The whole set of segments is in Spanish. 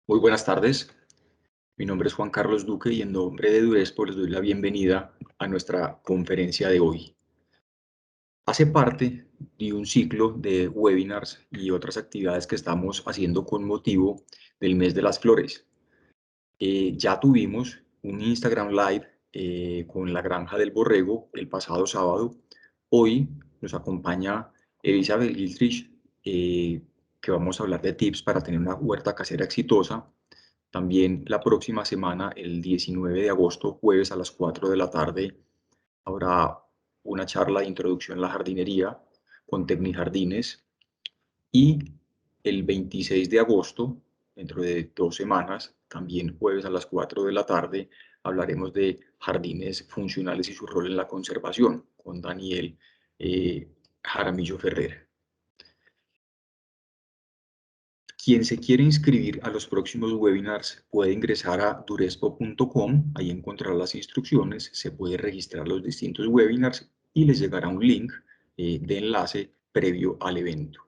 Muy buenas tardes, mi nombre es Juan Carlos Duque y en nombre de Durespo les doy la bienvenida a nuestra conferencia de hoy. Hace parte de un ciclo de webinars y otras actividades que estamos haciendo con motivo del mes de las flores. Ya tuvimos un Instagram Live con la Granja del Borrego el pasado sábado. Hoy nos acompaña Elizabeth Giltrich, que vamos a hablar de tips para tener una huerta casera exitosa. También la próxima semana, el 19 de agosto, jueves a las 4 de la tarde, habrá una charla de introducción a la jardinería con Tecnijardines. Y el 26 de agosto, dentro de 2 semanas, también jueves a las 4 de la tarde, hablaremos de jardines funcionales y su rol en la conservación con Daniel Jaramillo Ferrer. Quien se quiere inscribir a los próximos webinars puede ingresar a durespo.com, ahí encontrará las instrucciones, se puede registrar los distintos webinars y les llegará un link de enlace previo al evento.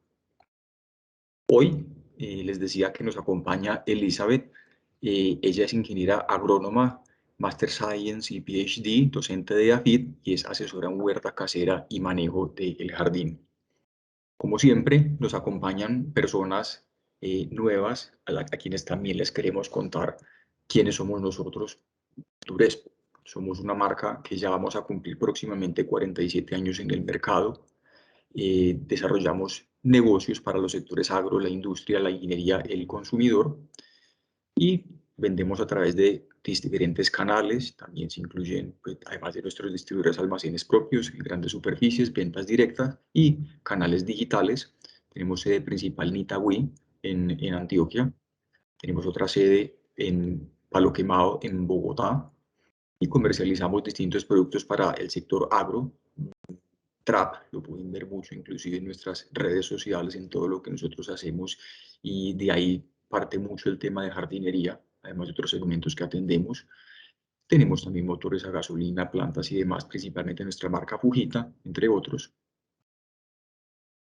Hoy les decía que nos acompaña Elizabeth. Ella es ingeniera agrónoma, Master Science y PhD, docente de AFID y es asesora en huerta casera y manejo del jardín. Como siempre, nos acompañan personas nuevas a quienes también les queremos contar quiénes somos nosotros, Durespo. Somos una marca que ya vamos a cumplir próximamente 47 años en el mercado. Desarrollamos negocios para los sectores agro, la industria, la ingeniería, el consumidor y vendemos a través de diferentes canales. También se incluyen, pues, además de nuestros distribuidores, almacenes propios, grandes superficies, ventas directas y canales digitales. Tenemos sede principal en Itagüí, en Antioquia. Tenemos otra sede en Palo Quemado, en Bogotá. Y comercializamos distintos productos para el sector agro, Trap, lo pueden ver mucho inclusive en nuestras redes sociales, en todo lo que nosotros hacemos, y de ahí parte mucho el tema de jardinería, además de otros segmentos que atendemos. Tenemos también motores a gasolina, plantas y demás, principalmente nuestra marca Fujita, entre otros.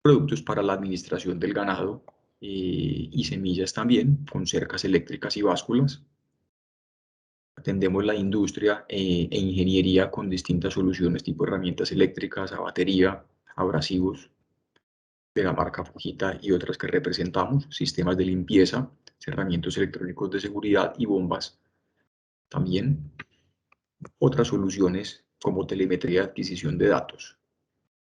Productos para la administración del ganado y semillas también, con cercas eléctricas y básculas. Atendemos la industria e ingeniería con distintas soluciones tipo herramientas eléctricas, a batería, abrasivos de la marca Fujita y otras que representamos, sistemas de limpieza, cerramientos electrónicos de seguridad y bombas. También otras soluciones como telemetría de adquisición de datos.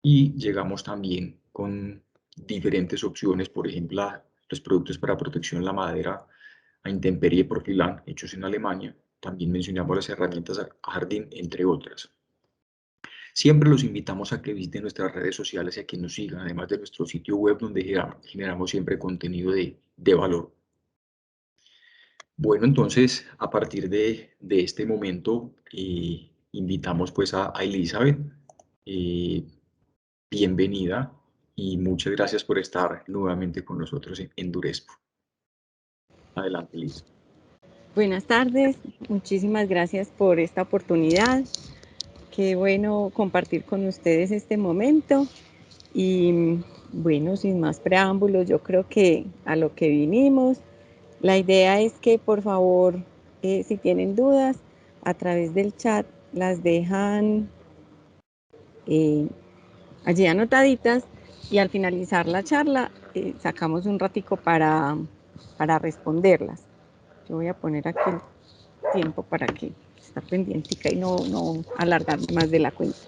Y llegamos también con diferentes opciones, por ejemplo, los productos para protección de la madera a intemperie Profilan, hechos en Alemania. También mencionamos las herramientas a jardín, entre otras. Siempre los invitamos a que visiten nuestras redes sociales y a que nos sigan, además de nuestro sitio web donde generamos siempre contenido de valor. Bueno, entonces, a partir de este momento, invitamos pues a Elizabeth. Eh, Bienvenida y muchas gracias por estar nuevamente con nosotros en Durespo. Adelante, Liz. Buenas tardes, muchísimas gracias por esta oportunidad. Qué bueno compartir con ustedes este momento. Y bueno, sin más preámbulos, yo creo que a lo que vinimos, la idea es que por favor, si tienen dudas, a través del chat las dejan allí anotaditas y al finalizar la charla sacamos un ratico para responderlas. Yo voy a poner aquí el tiempo para que estar pendientica y no alargar más de la cuenta.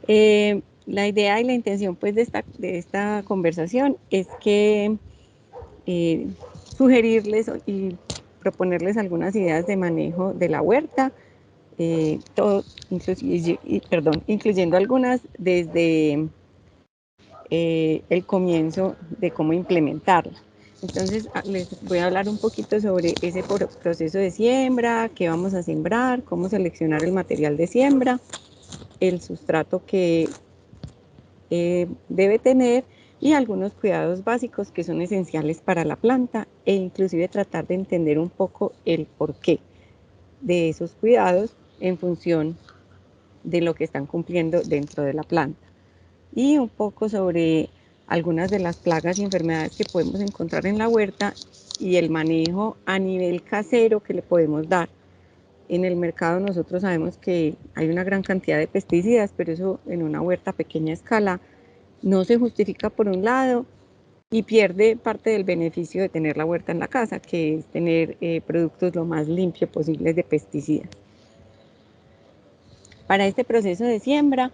La idea y la intención pues de esta conversación es que sugerirles y proponerles algunas ideas de manejo de la huerta, todo, incluyendo algunas desde el comienzo de cómo implementarla. Entonces les voy a hablar un poquito sobre ese proceso de siembra, qué vamos a sembrar, cómo seleccionar el material de siembra, el sustrato que debe tener y algunos cuidados básicos que son esenciales para la planta e inclusive tratar de entender un poco el porqué de esos cuidados en función de lo que están cumpliendo dentro de la planta. Y un poco sobre algunas de las plagas y enfermedades que podemos encontrar en la huerta y el manejo a nivel casero que le podemos dar. En el mercado nosotros sabemos que hay una gran cantidad de pesticidas, pero eso en una huerta a pequeña escala no se justifica por un lado y pierde parte del beneficio de tener la huerta en la casa, que es tener productos lo más limpios posibles de pesticidas. Para este proceso de siembra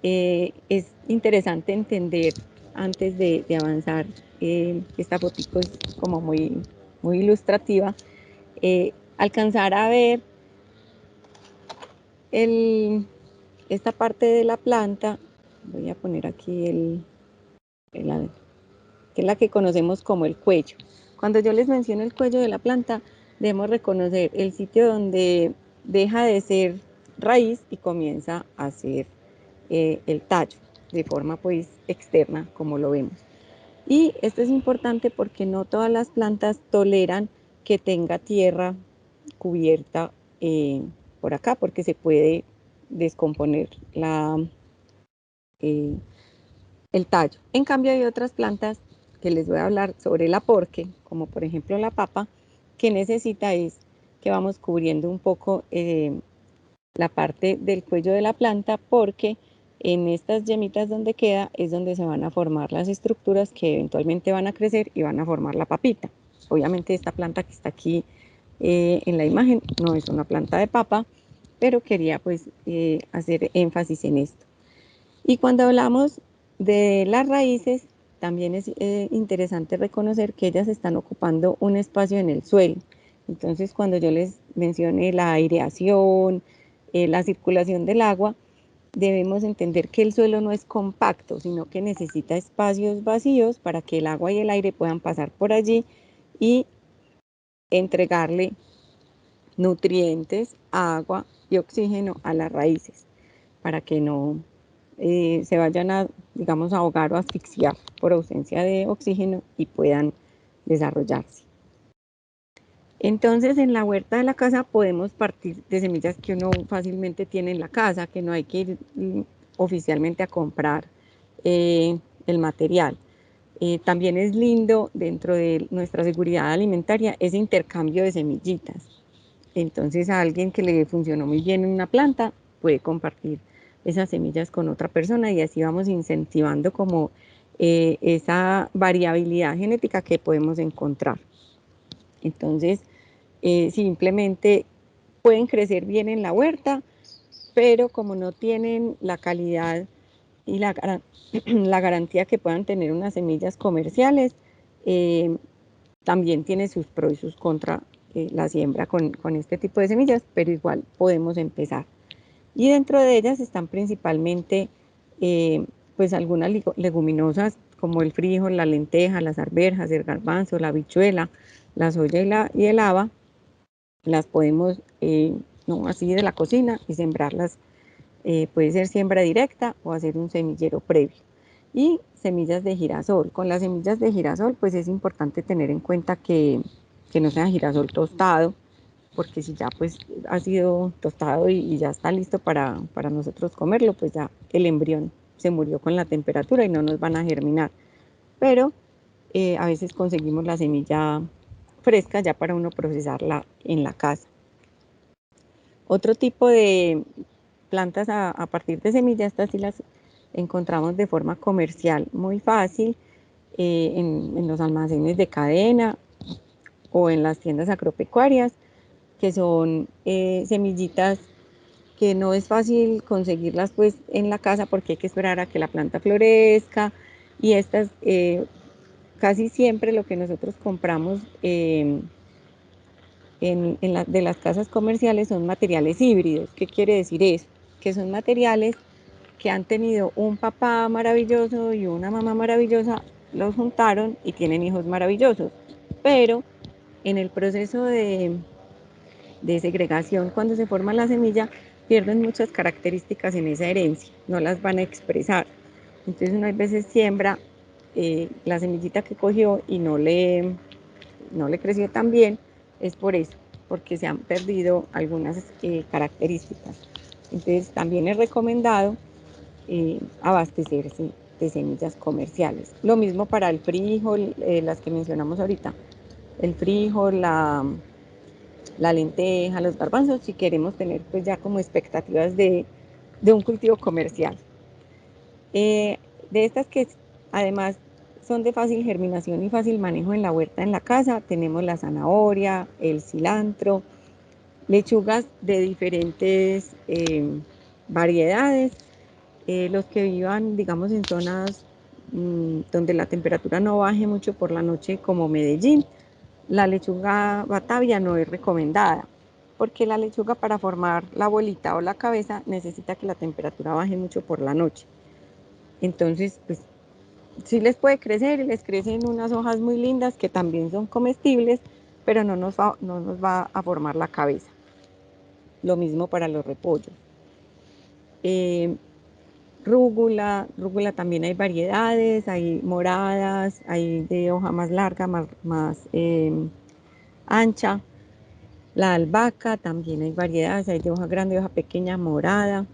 es interesante entender, antes de avanzar, esta fotico es como muy ilustrativa, alcanzar a ver esta parte de la planta. Voy a poner aquí que es la que conocemos como el cuello. Cuando yo les menciono el cuello de la planta, debemos reconocer el sitio donde deja de ser raíz y comienza a ser el tallo, de forma pues externa, como lo vemos. Y esto es importante porque no todas las plantas toleran que tenga tierra cubierta por acá, porque se puede descomponer el tallo. En cambio hay otras plantas que les voy a hablar sobre el aporque, como por ejemplo la papa, que necesita es que vamos cubriendo un poco la parte del cuello de la planta, porque en estas yemitas donde queda es donde se van a formar las estructuras que eventualmente van a crecer y van a formar la papita. Obviamente esta planta que está aquí en la imagen no es una planta de papa, pero quería pues hacer énfasis en esto. Y cuando hablamos de las raíces, también es interesante reconocer que ellas están ocupando un espacio en el suelo. Entonces, cuando yo les mencioné la aireación, la circulación del agua, debemos entender que el suelo no es compacto, sino que necesita espacios vacíos para que el agua y el aire puedan pasar por allí y entregarle nutrientes, agua y oxígeno a las raíces, para que no se vayan a, digamos, a ahogar o asfixiar por ausencia de oxígeno y puedan desarrollarse. Entonces, en la huerta de la casa podemos partir de semillas que uno fácilmente tiene en la casa, que no hay que ir oficialmente a comprar el material. También es lindo, dentro de nuestra seguridad alimentaria, ese intercambio de semillitas. Entonces, a alguien que le funcionó muy bien en una planta puede compartir esas semillas con otra persona y así vamos incentivando como esa variabilidad genética que podemos encontrar. Entonces, simplemente pueden crecer bien en la huerta, pero como no tienen la calidad y la garantía que puedan tener unas semillas comerciales, también tiene sus pros y sus contras la siembra con este tipo de semillas, pero igual podemos empezar. Y dentro de ellas están principalmente pues algunas leguminosas como el frijol, la lenteja, las arvejas, el garbanzo, la habichuela, la soya y el haba. Las podemos, no así de la cocina, y sembrarlas. Puede ser siembra directa o hacer un semillero previo. Y semillas de girasol. Con las semillas de girasol, pues es importante tener en cuenta que no sea girasol tostado, porque si ya pues ha sido tostado y ya está listo para nosotros comerlo, pues ya el embrión se murió con la temperatura y no nos van a germinar. Pero a veces conseguimos la semilla fresca ya para uno procesarla en la casa. Otro tipo de plantas a partir de semillas, estas sí las encontramos de forma comercial muy fácil en los almacenes de cadena o en las tiendas agropecuarias, que son semillitas que no es fácil conseguirlas pues en la casa porque hay que esperar a que la planta florezca, y estas casi siempre lo que nosotros compramos de las casas comerciales son materiales híbridos. ¿Qué quiere decir eso? Que son materiales que han tenido un papá maravilloso y una mamá maravillosa, los juntaron y tienen hijos maravillosos, pero en el proceso de segregación, cuando se forma la semilla, pierden muchas características en esa herencia, no las van a expresar. Entonces uno a veces siembra la semillita que cogió y no le creció tan bien, es por eso, porque se han perdido algunas características. Entonces también es recomendado abastecerse de semillas comerciales. Lo mismo para el frijol, las que mencionamos ahorita, el frijol, la lenteja, los garbanzos, si queremos tener pues ya como expectativas de un cultivo comercial. De estas que además son de fácil germinación y fácil manejo en la huerta en la casa, tenemos la zanahoria, el cilantro, lechugas de diferentes variedades. Los que vivan, digamos, en zonas donde la temperatura no baje mucho por la noche, como Medellín, la lechuga batavia no es recomendada, porque la lechuga, para formar la bolita o la cabeza, necesita que la temperatura baje mucho por la noche. Entonces, pues sí les puede crecer y les crecen unas hojas muy lindas que también son comestibles, pero no nos va a formar la cabeza. Lo mismo para los repollos. Rúgula también hay variedades, hay moradas, hay de hoja más larga, más ancha. La albahaca también hay variedades, hay de hoja grande, hoja pequeña, morada,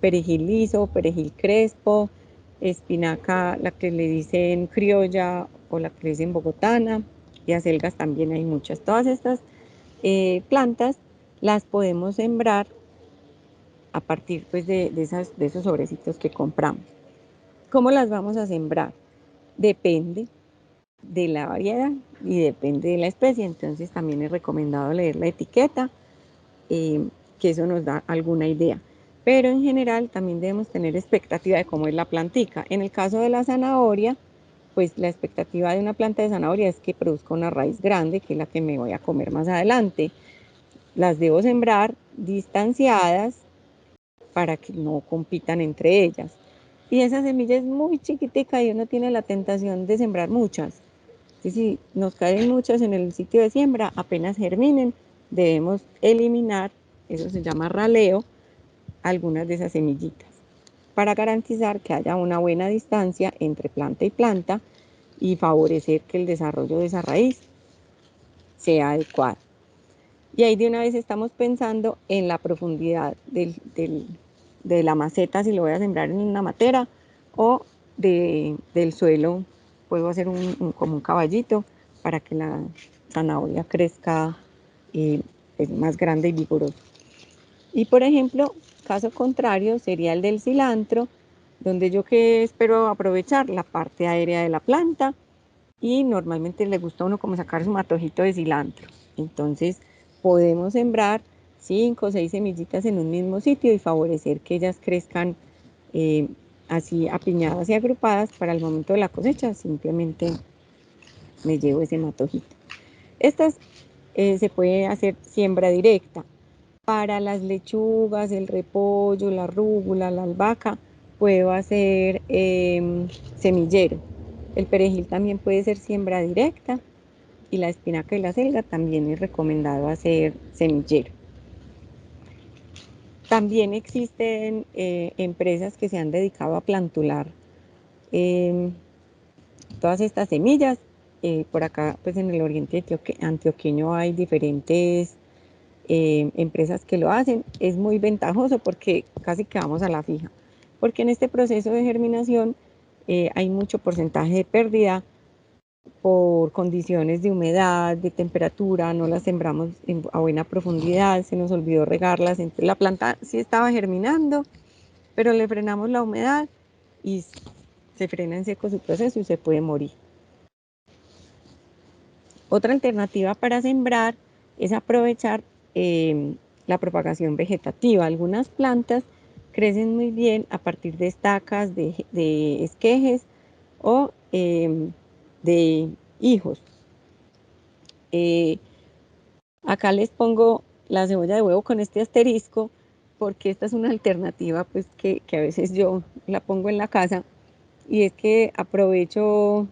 perejil liso, perejil crespo, espinaca, la que le dicen criolla o la que le dicen bogotana, y acelgas también hay muchas. Todas estas plantas las podemos sembrar a partir pues de esos sobrecitos que compramos. ¿Cómo las vamos a sembrar? Depende de la variedad y depende de la especie, entonces también es recomendado leer la etiqueta, que eso nos da alguna idea. Pero en general también debemos tener expectativa de cómo es la plantica. En el caso de la zanahoria, pues la expectativa de una planta de zanahoria es que produzca una raíz grande, que es la que me voy a comer más adelante. Las debo sembrar distanciadas para que no compitan entre ellas. Y esa semilla es muy chiquitica y uno tiene la tentación de sembrar muchas. Y si nos caen muchas en el sitio de siembra, apenas germinen, debemos eliminar, eso se llama raleo, algunas de esas semillitas, para garantizar que haya una buena distancia entre planta y planta y favorecer que el desarrollo de esa raíz sea adecuado. Y ahí de una vez estamos pensando en la profundidad de la maceta, si lo voy a sembrar en una matera, o del suelo, puedo hacer como un caballito para que la zanahoria crezca más grande y vigorosa. Y por ejemplo, caso contrario sería el del cilantro, donde yo que espero aprovechar la parte aérea de la planta, y normalmente le gusta a uno como sacar su matojito de cilantro. Entonces podemos sembrar 5 o 6 semillitas en un mismo sitio y favorecer que ellas crezcan así apiñadas y agrupadas. Para el momento de la cosecha simplemente me llevo ese matojito. Estas se puede hacer siembra directa. Para las lechugas, el repollo, la rúgula, la albahaca, puedo hacer semillero. El perejil también puede ser siembra directa, y la espinaca y la selga también es recomendado hacer semillero. También existen empresas que se han dedicado a plantular todas estas semillas. Por acá, pues en el oriente antioqueño hay diferentes empresas que lo hacen. Es muy ventajoso porque casi que vamos a la fija, porque en este proceso de germinación hay mucho porcentaje de pérdida por condiciones de humedad, de temperatura, no las sembramos a buena profundidad, se nos olvidó regarlas, entonces la planta sí estaba germinando, pero le frenamos la humedad y se frena en seco su proceso y se puede morir. Otra alternativa para sembrar es aprovechar la propagación vegetativa. Algunas plantas crecen muy bien a partir de estacas, de esquejes o de hijos. Acá les pongo la cebolla de huevo con este asterisco, porque esta es una alternativa pues que a veces yo la pongo en la casa, y es que aprovecho,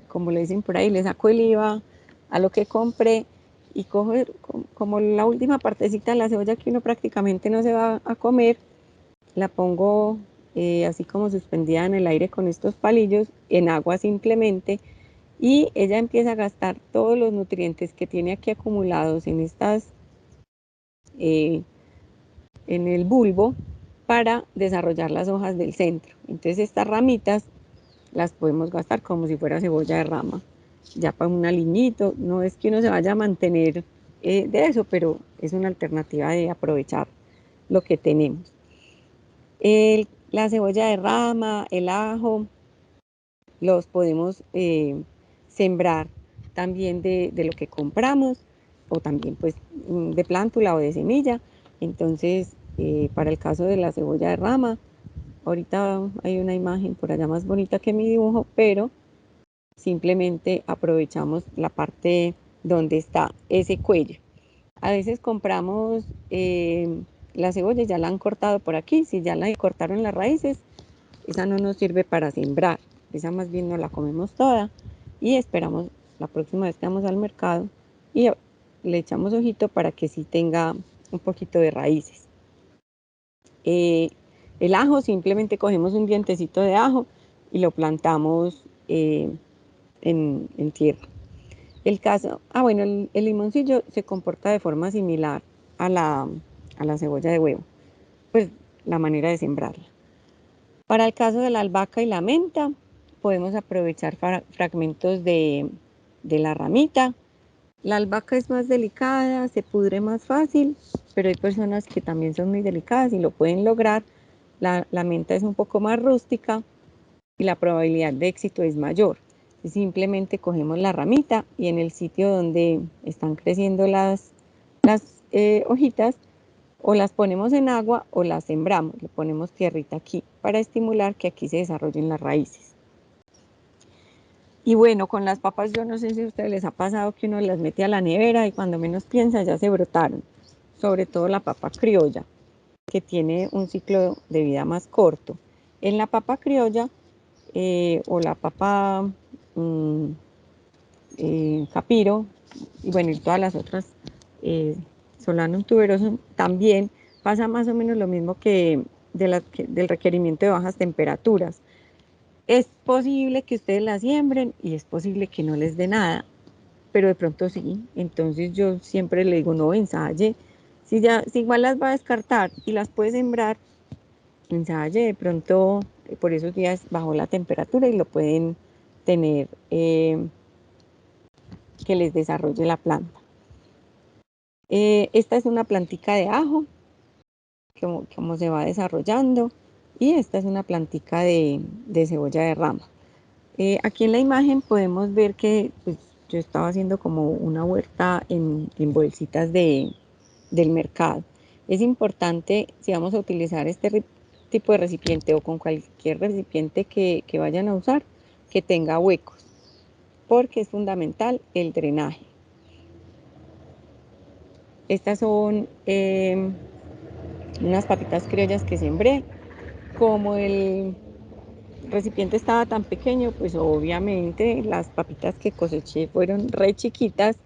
como le dicen por ahí, le saco el IVA a lo que compré y cojo como la última partecita de la cebolla que uno prácticamente no se va a comer, la pongo así como suspendida en el aire con estos palillos, en agua simplemente, y ella empieza a gastar todos los nutrientes que tiene aquí acumulados en en el bulbo, para desarrollar las hojas del centro. Entonces estas ramitas las podemos gastar como si fuera cebolla de rama, ya para un aliñito. No es que uno se vaya a mantener de eso, pero es una alternativa de aprovechar lo que tenemos. La cebolla de rama, el ajo, los podemos sembrar también de lo que compramos, o también pues de plántula o de semilla. Entonces, para el caso de la cebolla de rama, ahorita hay una imagen por allá más bonita que mi dibujo, pero simplemente aprovechamos la parte donde está ese cuello. A veces compramos la cebolla, ya la han cortado por aquí. Si ya la cortaron las raíces, esa no nos sirve para sembrar, esa más bien no la comemos toda y esperamos la próxima vez que vamos al mercado y le echamos ojito para que sí tenga un poquito de raíces. El ajo, simplemente cogemos un dientecito de ajo y lo plantamos en tierra. Bueno, el limoncillo se comporta de forma similar a la cebolla de huevo, pues la manera de sembrarla. Para el caso de la albahaca y la menta, podemos aprovechar fragmentos de la ramita. La albahaca es más delicada, se pudre más fácil, pero hay personas que también son muy delicadas y lo pueden lograr. La menta es un poco más rústica y la probabilidad de éxito es mayor. Simplemente cogemos la ramita y en el sitio donde están creciendo las hojitas, o las ponemos en agua o las sembramos, le ponemos tierrita aquí para estimular que aquí se desarrollen las raíces. Y bueno, con las papas, yo no sé si a ustedes les ha pasado que uno las mete a la nevera y cuando menos piensa ya se brotaron, sobre todo la papa criolla, que tiene un ciclo de vida más corto. En la papa criolla o la papa capiro, y bueno, y todas las otras, solanum tuberosum, también pasa más o menos lo mismo que del requerimiento de bajas temperaturas. Es posible que ustedes la siembren y es posible que no les dé nada, pero de pronto sí. Entonces yo siempre le digo, no, ensaye. Si igual las va a descartar y las puede sembrar, ensaye de pronto por esos días bajo la temperatura y lo pueden tener que les desarrolle la planta. Esta es una plantica de ajo, como se va desarrollando, y esta es una plantica de cebolla de rama. Aquí en la imagen podemos ver que pues, yo estaba haciendo como una huerta en bolsitas del mercado. Es importante, si vamos a utilizar este tipo de recipiente o con cualquier recipiente que vayan a usar, que tenga huecos, porque es fundamental el drenaje. Estas son unas papitas criollas que sembré. Como el recipiente estaba tan pequeño, pues obviamente las papitas que coseché fueron re chiquitas.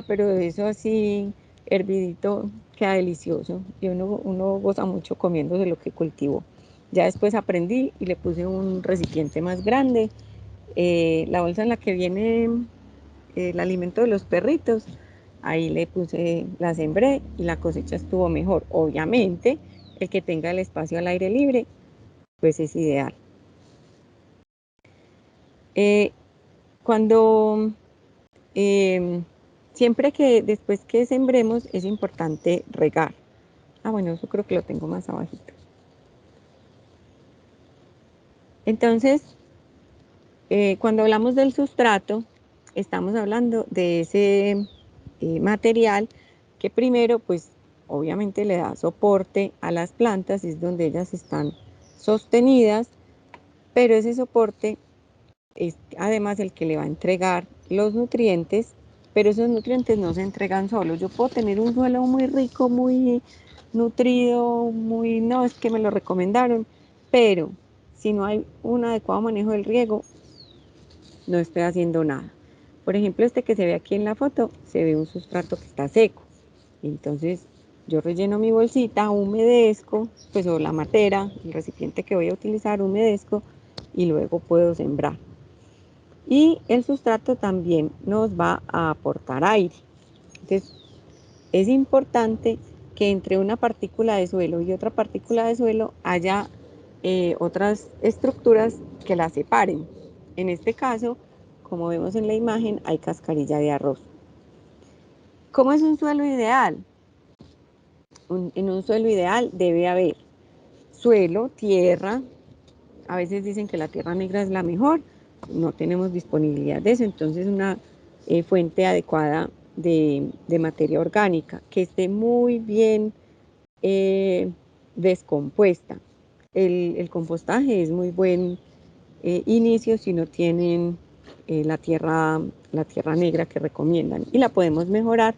Pero eso así, hervidito, queda delicioso. Y uno goza mucho comiéndose lo que cultivó. Ya después aprendí y le puse un recipiente más grande. La bolsa en la que viene el alimento de los perritos, ahí le puse, la sembré y la cosecha estuvo mejor. Obviamente, el que tenga el espacio al aire libre, pues es ideal. Siempre que después que sembremos es importante regar. Bueno, eso creo que lo tengo más abajito. Entonces, cuando hablamos del sustrato, estamos hablando de ese material que primero, pues, obviamente le da soporte a las plantas, es donde ellas están sostenidas, pero ese soporte es además el que le va a entregar los nutrientes, pero esos nutrientes no se entregan solos. Yo puedo tener un suelo muy rico, muy nutrido, no, es que me lo recomendaron, pero si no hay un adecuado manejo del riego, no estoy haciendo nada. Por ejemplo, este que se ve aquí en la foto, se ve un sustrato que está seco. Entonces, yo relleno mi bolsita, humedezco, pues o la matera, el recipiente que voy a utilizar, humedezco y luego puedo sembrar. Y el sustrato también nos va a aportar aire. Entonces, es importante que entre una partícula de suelo y otra partícula de suelo haya otras estructuras que las separen. En este caso, como vemos en la imagen, hay cascarilla de arroz. ¿Cómo es un suelo ideal? En un suelo ideal debe haber suelo, tierra. A veces dicen que la tierra negra es la mejor, no tenemos disponibilidad de eso, entonces una fuente adecuada de materia orgánica que esté muy bien descompuesta. El compostaje es muy buen inicio si no tienen la tierra negra que recomiendan, y la podemos mejorar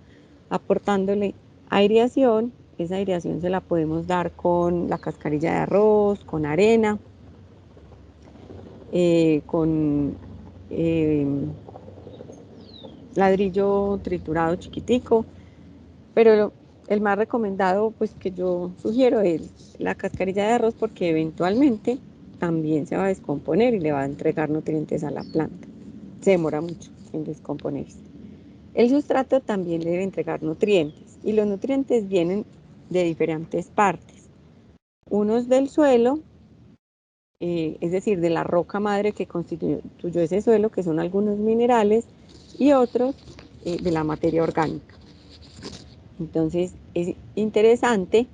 aportándole aireación. Esa aireación se la podemos dar con la cascarilla de arroz, con arena, con ladrillo triturado chiquitico, pero el más recomendado pues que yo sugiero es la cascarilla de arroz, porque eventualmente también se va a descomponer y le va a entregar nutrientes a la planta. Se demora mucho en descomponerse. El sustrato también le debe entregar nutrientes, y los nutrientes vienen de diferentes partes. Unos del suelo, es decir, de la roca madre que constituyó ese suelo, que son algunos minerales, y otros de la materia orgánica. Entonces es interesante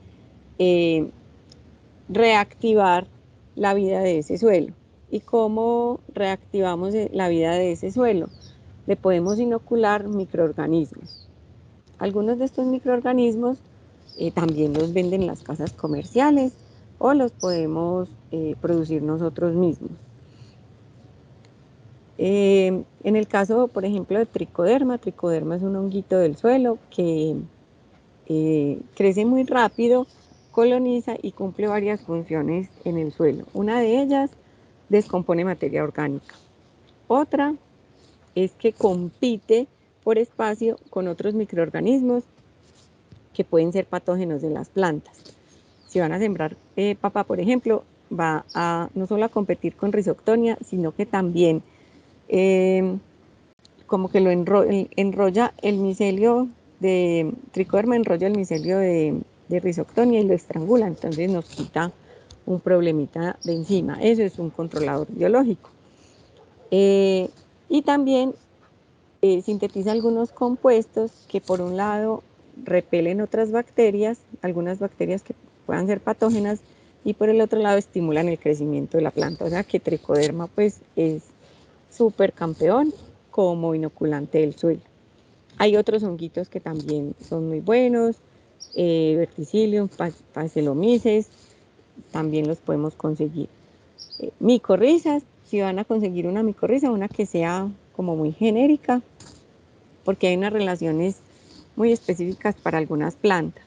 reactivar la vida de ese suelo. ¿Y cómo reactivamos la vida de ese suelo? Le podemos inocular microorganismos. Algunos de estos microorganismos también los venden en las casas comerciales, o los podemos producir nosotros mismos. En el caso, por ejemplo, de tricoderma es un honguito del suelo que crece muy rápido, coloniza y cumple varias funciones en el suelo. Una de ellas, descompone materia orgánica. Otra es que compite por espacio con otros microorganismos que pueden ser patógenos de las plantas. Si van a sembrar papa, por ejemplo, va a no solo a competir con Rhizoctonia, sino que también como que lo enrolla el micelio de tricoderma, enrolla el micelio de Rhizoctonia y lo estrangula, entonces nos quita un problemita de encima. Eso es un controlador biológico. Y también sintetiza algunos compuestos que, por un lado, repelen otras bacterias, algunas bacterias que puedan ser patógenas, y por el otro lado estimulan el crecimiento de la planta. O sea que tricoderma pues es súper campeón como inoculante del suelo. Hay otros honguitos que también son muy buenos, Verticillium, Phacelomices, también los podemos conseguir. Micorrizas, si van a conseguir una micorriza, una que sea como muy genérica, porque hay unas relaciones muy específicas para algunas plantas,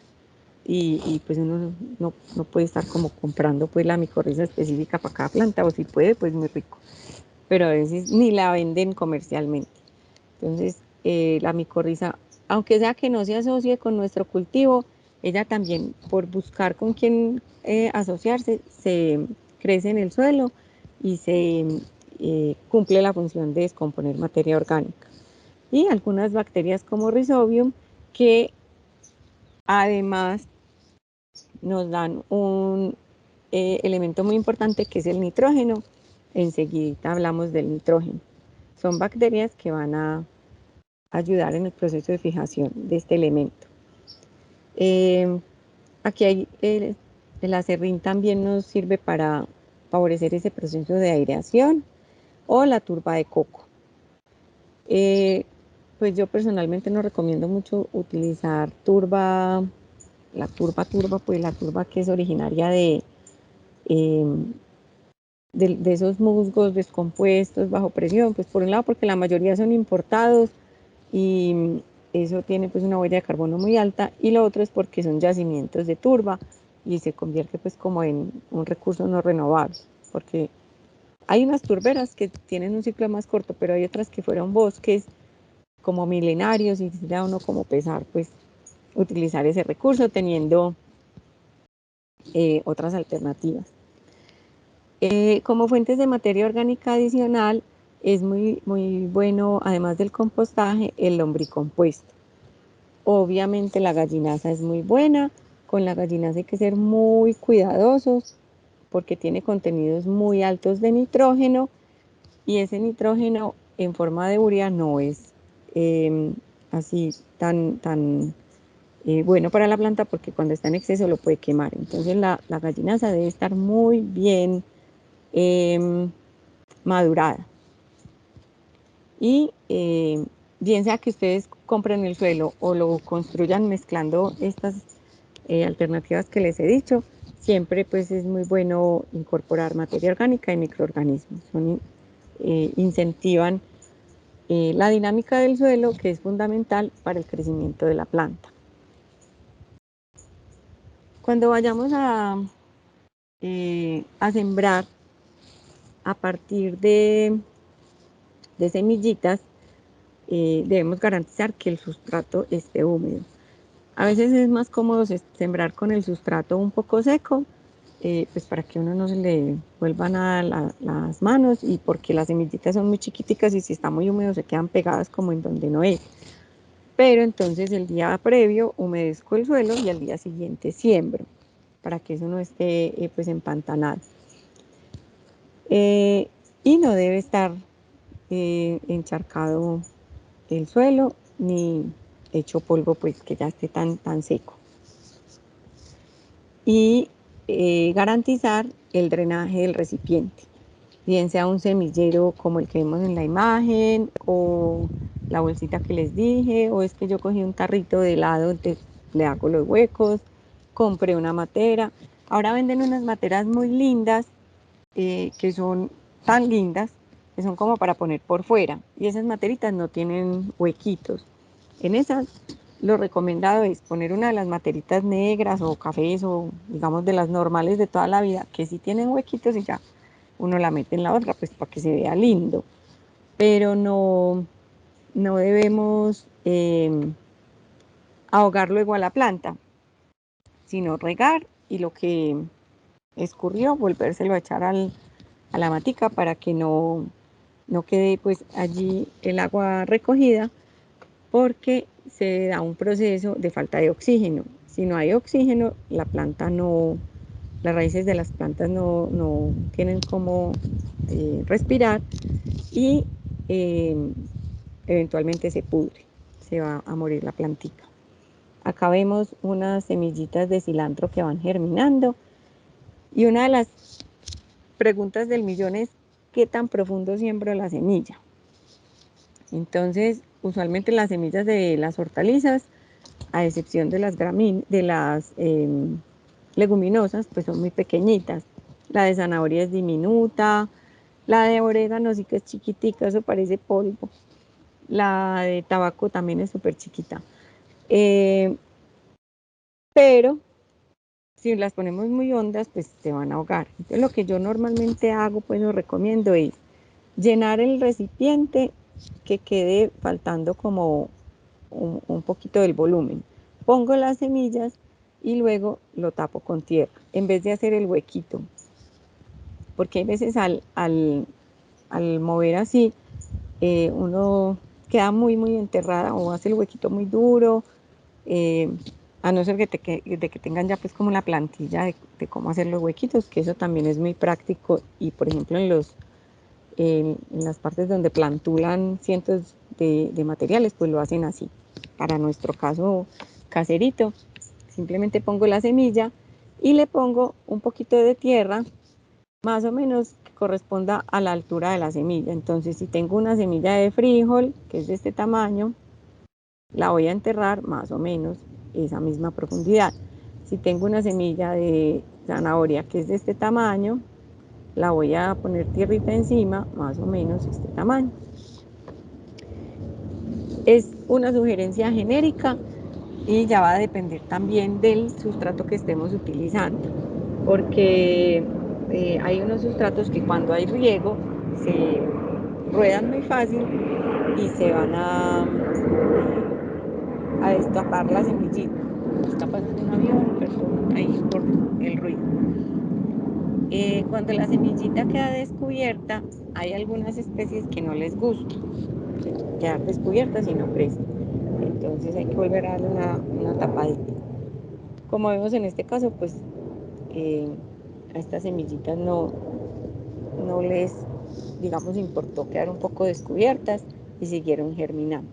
y pues uno no puede estar como comprando pues la micorriza específica para cada planta, o si puede, pues muy rico, pero a veces ni la venden comercialmente. Entonces, la micorriza, aunque sea que no se asocie con nuestro cultivo, ella también, por buscar con quién asociarse, se crece en el suelo y se cumple la función de descomponer materia orgánica. Y algunas bacterias como Rhizobium, que además nos dan un elemento muy importante, que es el nitrógeno. Enseguida hablamos del nitrógeno. Son bacterias que van a ayudar en el proceso de fijación de este elemento. Aquí hay el acerrín, también nos sirve para favorecer ese proceso de aireación, o la turba de coco. Pues yo personalmente no recomiendo mucho utilizar turba, pues la turba que es originaria de esos musgos descompuestos bajo presión, pues por un lado porque la mayoría son importados y eso tiene pues una huella de carbono muy alta, y lo otro es porque son yacimientos de turba y se convierte pues como en un recurso no renovable, porque hay unas turberas que tienen un ciclo más corto, pero hay otras que fueron bosques como milenarios, y da uno como pesar pues utilizar ese recurso teniendo otras alternativas. Como fuentes de materia orgánica adicional, es muy bueno, además del compostaje, el lombricompuesto. Obviamente la gallinaza es muy buena, con la gallinaza hay que ser muy cuidadosos porque tiene contenidos muy altos de nitrógeno y ese nitrógeno en forma de urea no es así tan bueno para la planta porque cuando está en exceso lo puede quemar. Entonces la gallinaza debe estar muy bien madurada. Y bien sea que ustedes compren el suelo o lo construyan mezclando estas alternativas que les he dicho, siempre pues es muy bueno incorporar materia orgánica y microorganismos. Incentivan la dinámica del suelo, que es fundamental para el crecimiento de la planta. Cuando vayamos a sembrar a partir de semillitas, debemos garantizar que el sustrato esté húmedo. A veces es más cómodo sembrar con el sustrato un poco seco, pues para que uno no se le vuelvan a las manos y porque las semillitas son muy chiquiticas y si está muy húmedo se quedan pegadas como en donde no es. Pero entonces el día previo humedezco el suelo y al día siguiente siembro para que eso no esté pues empantanado. Y no debe estar encharcado el suelo ni hecho polvo pues que ya esté tan seco. Y garantizar el drenaje del recipiente, bien sea un semillero como el que vemos en la imagen o la bolsita que les dije, o es que yo cogí un tarrito de helado, entonces le hago los huecos, compré una matera. Ahora venden unas materas muy lindas que son tan lindas que son como para poner por fuera y esas materitas no tienen huequitos. En esas lo recomendado es poner una de las materitas negras o cafés o digamos de las normales de toda la vida que sí tienen huequitos y ya uno la mete en la otra pues para que se vea lindo, pero no debemos ahogar luego a la planta, sino regar y lo que escurrió volvérselo a echar a la matica para que no quede pues allí el agua recogida, porque se da un proceso de falta de oxígeno. Si no hay oxígeno, la planta no, las raíces de las plantas no tienen cómo respirar y eventualmente se pudre, se va a morir la plantita. Acá vemos unas semillitas de cilantro que van germinando y una de las preguntas del millón es ¿qué tan profundo siembro la semilla? Entonces, usualmente las semillas de las hortalizas, a excepción de las leguminosas, pues son muy pequeñitas. La de zanahoria es diminuta, la de orégano sí que es chiquitica, eso parece polvo. La de tabaco también es súper chiquita. Pero si las ponemos muy hondas, pues se van a ahogar. Entonces lo que yo normalmente hago, pues lo recomiendo es llenar el recipiente que quede faltando como un poquito del volumen. Pongo las semillas y luego lo tapo con tierra, en vez de hacer el huequito. Porque hay veces al mover así, uno queda muy enterrada o hace el huequito muy duro, a no ser de que tengan ya pues como la plantilla de cómo hacer los huequitos, que eso también es muy práctico y por ejemplo en las partes donde plantulan cientos de materiales, pues lo hacen así. Para nuestro caso caserito, simplemente pongo la semilla y le pongo un poquito de tierra, más o menos que corresponda a la altura de la semilla. Entonces, si tengo una semilla de frijol, que es de este tamaño, la voy a enterrar más o menos esa misma profundidad. Si tengo una semilla de zanahoria, que es de este tamaño, la voy a poner tierrita encima, más o menos este tamaño. Es una sugerencia genérica y ya va a depender también del sustrato que estemos utilizando, porque hay unos sustratos que cuando hay riego se ruedan muy fácil y se van a destapar la semillita. Está pasando un avión, perdón, ahí por el ruido. Cuando la semillita queda descubierta, hay algunas especies que no les gusta quedar descubiertas y no crecen. Entonces hay que volver a darle una tapadita. Como vemos en este caso, pues a estas semillitas no les, digamos, importó quedar un poco descubiertas y siguieron germinando.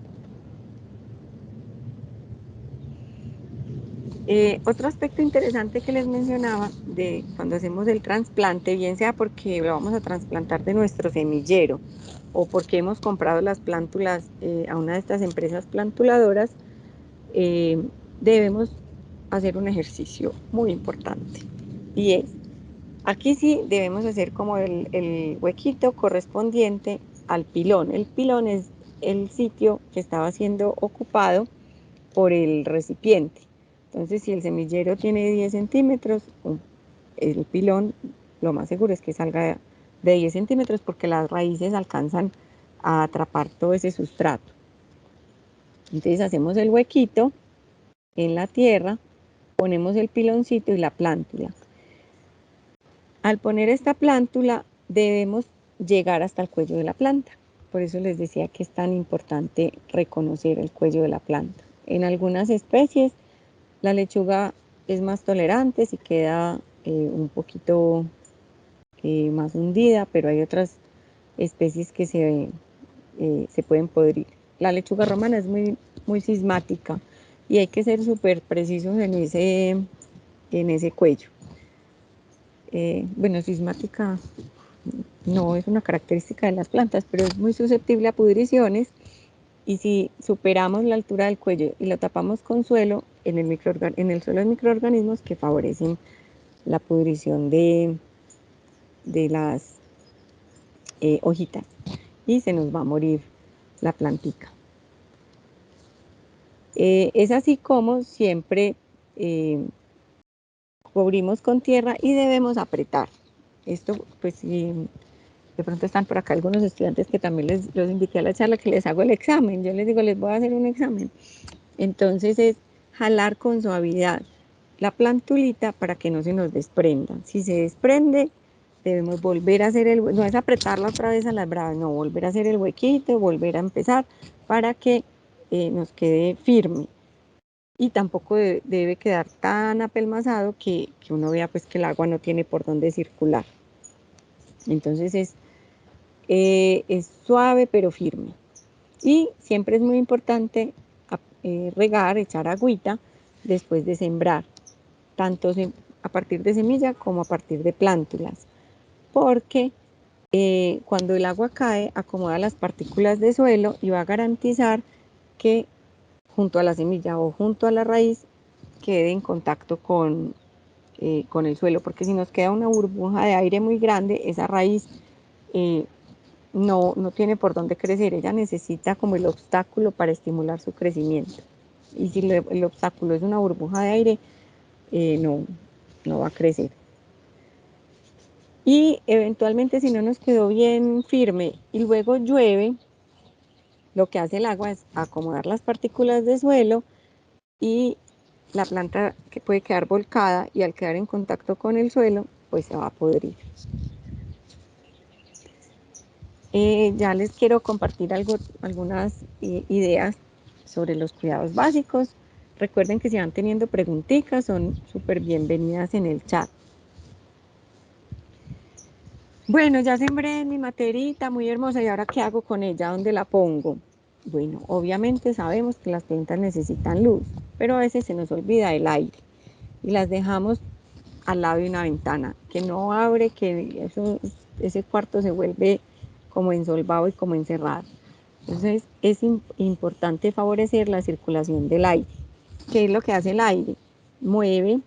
Otro aspecto interesante que les mencionaba de cuando hacemos el trasplante, bien sea porque lo vamos a trasplantar de nuestro semillero o porque hemos comprado las plántulas a una de estas empresas plantuladoras, debemos hacer un ejercicio muy importante, y es, aquí sí debemos hacer como el huequito correspondiente al pilón. El pilón es el sitio que estaba siendo ocupado por el recipiente. Entonces, si el semillero tiene 10 centímetros, el pilón lo más seguro es que salga de 10 centímetros porque las raíces alcanzan a atrapar todo ese sustrato. Entonces hacemos el huequito en la tierra, ponemos el piloncito y la plántula. Al poner esta plántula debemos llegar hasta el cuello de la planta. Por eso les decía que es tan importante reconocer el cuello de la planta. En algunas especies la lechuga es más tolerante si queda un poquito más hundida, pero hay otras especies que se pueden podrir. La lechuga romana es muy sismática y hay que ser súper precisos en ese cuello. Bueno, sismática no es una característica de las plantas, pero es muy susceptible a pudriciones, y si superamos la altura del cuello y lo tapamos con suelo, en el suelo hay microorganismos que favorecen la pudrición de las hojitas y se nos va a morir la plantica. Es así como siempre cubrimos con tierra y debemos apretar. Esto, pues, si de pronto están por acá algunos estudiantes que también los invité a la charla, que les hago el examen. Yo les digo, les voy a hacer un examen. Entonces es jalar con suavidad la plantulita para que no se nos desprenda. Si se desprende, debemos volver a hacer no es apretarla otra vez a las bravas, no, volver a hacer el huequito, volver a empezar para que nos quede firme. Y tampoco debe quedar tan apelmazado que uno vea pues que el agua no tiene por dónde circular. Entonces es suave pero firme. Y siempre es muy importante regar, echar agüita después de sembrar, tanto a partir de semilla como a partir de plántulas, porque cuando el agua cae acomoda las partículas de suelo y va a garantizar que junto a la semilla o junto a la raíz quede en contacto con el suelo, porque si nos queda una burbuja de aire muy grande, esa raíz no tiene por dónde crecer. Ella necesita como el obstáculo para estimular su crecimiento. Y si el obstáculo es una burbuja de aire, no va a crecer. Y eventualmente, si no nos quedó bien firme y luego llueve, lo que hace el agua es acomodar las partículas de suelo y la planta que puede quedar volcada, y al quedar en contacto con el suelo, pues se va a podrir. Ya les quiero compartir algunas ideas sobre los cuidados básicos. Recuerden que si van teniendo preguntitas, son súper bienvenidas en el chat. Bueno, ya sembré mi materita muy hermosa, ¿y ahora qué hago con ella? ¿Dónde la pongo? Bueno, obviamente sabemos que las plantas necesitan luz, pero a veces se nos olvida el aire y las dejamos al lado de una ventana que no abre, que ese cuarto se vuelve como ensolvado y como encerrado. Entonces es importante favorecer la circulación del aire. ¿Qué es lo que hace el aire? Mueve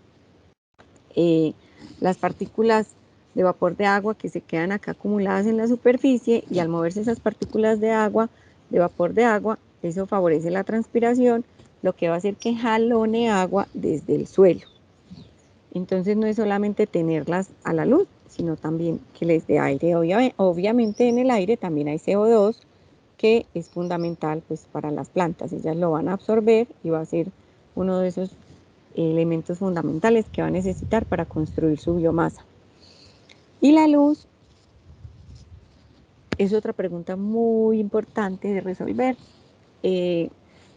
las partículas de vapor de agua que se quedan acá acumuladas en la superficie, y al moverse esas partículas de vapor de agua, eso favorece la transpiración, lo que va a hacer que jalone agua desde el suelo. Entonces no es solamente tenerlas a la luz, sino también que les dé aire. Obviamente en el aire también hay CO2, que es fundamental pues para las plantas. Ellas lo van a absorber y va a ser uno de esos elementos fundamentales que va a necesitar para construir su biomasa. Y la luz es otra pregunta muy importante de resolver.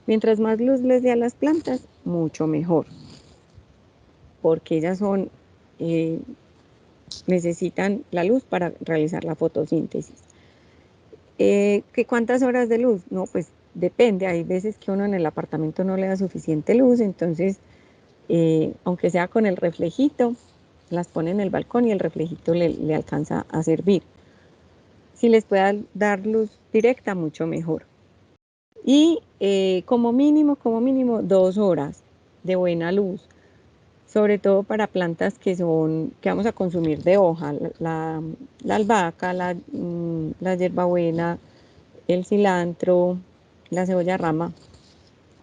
Mientras más luz les dé a las plantas, mucho mejor. porque ellas son, necesitan la luz para realizar la fotosíntesis. ¿Que cuántas horas de luz? No, pues depende, hay veces que uno en el apartamento no le da suficiente luz, entonces aunque sea con el reflejito, las pone en el balcón y el reflejito le alcanza a servir. Si les puede dar luz directa, mucho mejor. Y como mínimo 2 horas de buena luz, sobre todo para plantas que vamos a consumir de hoja, la albahaca, la hierbabuena, el cilantro, la cebolla rama.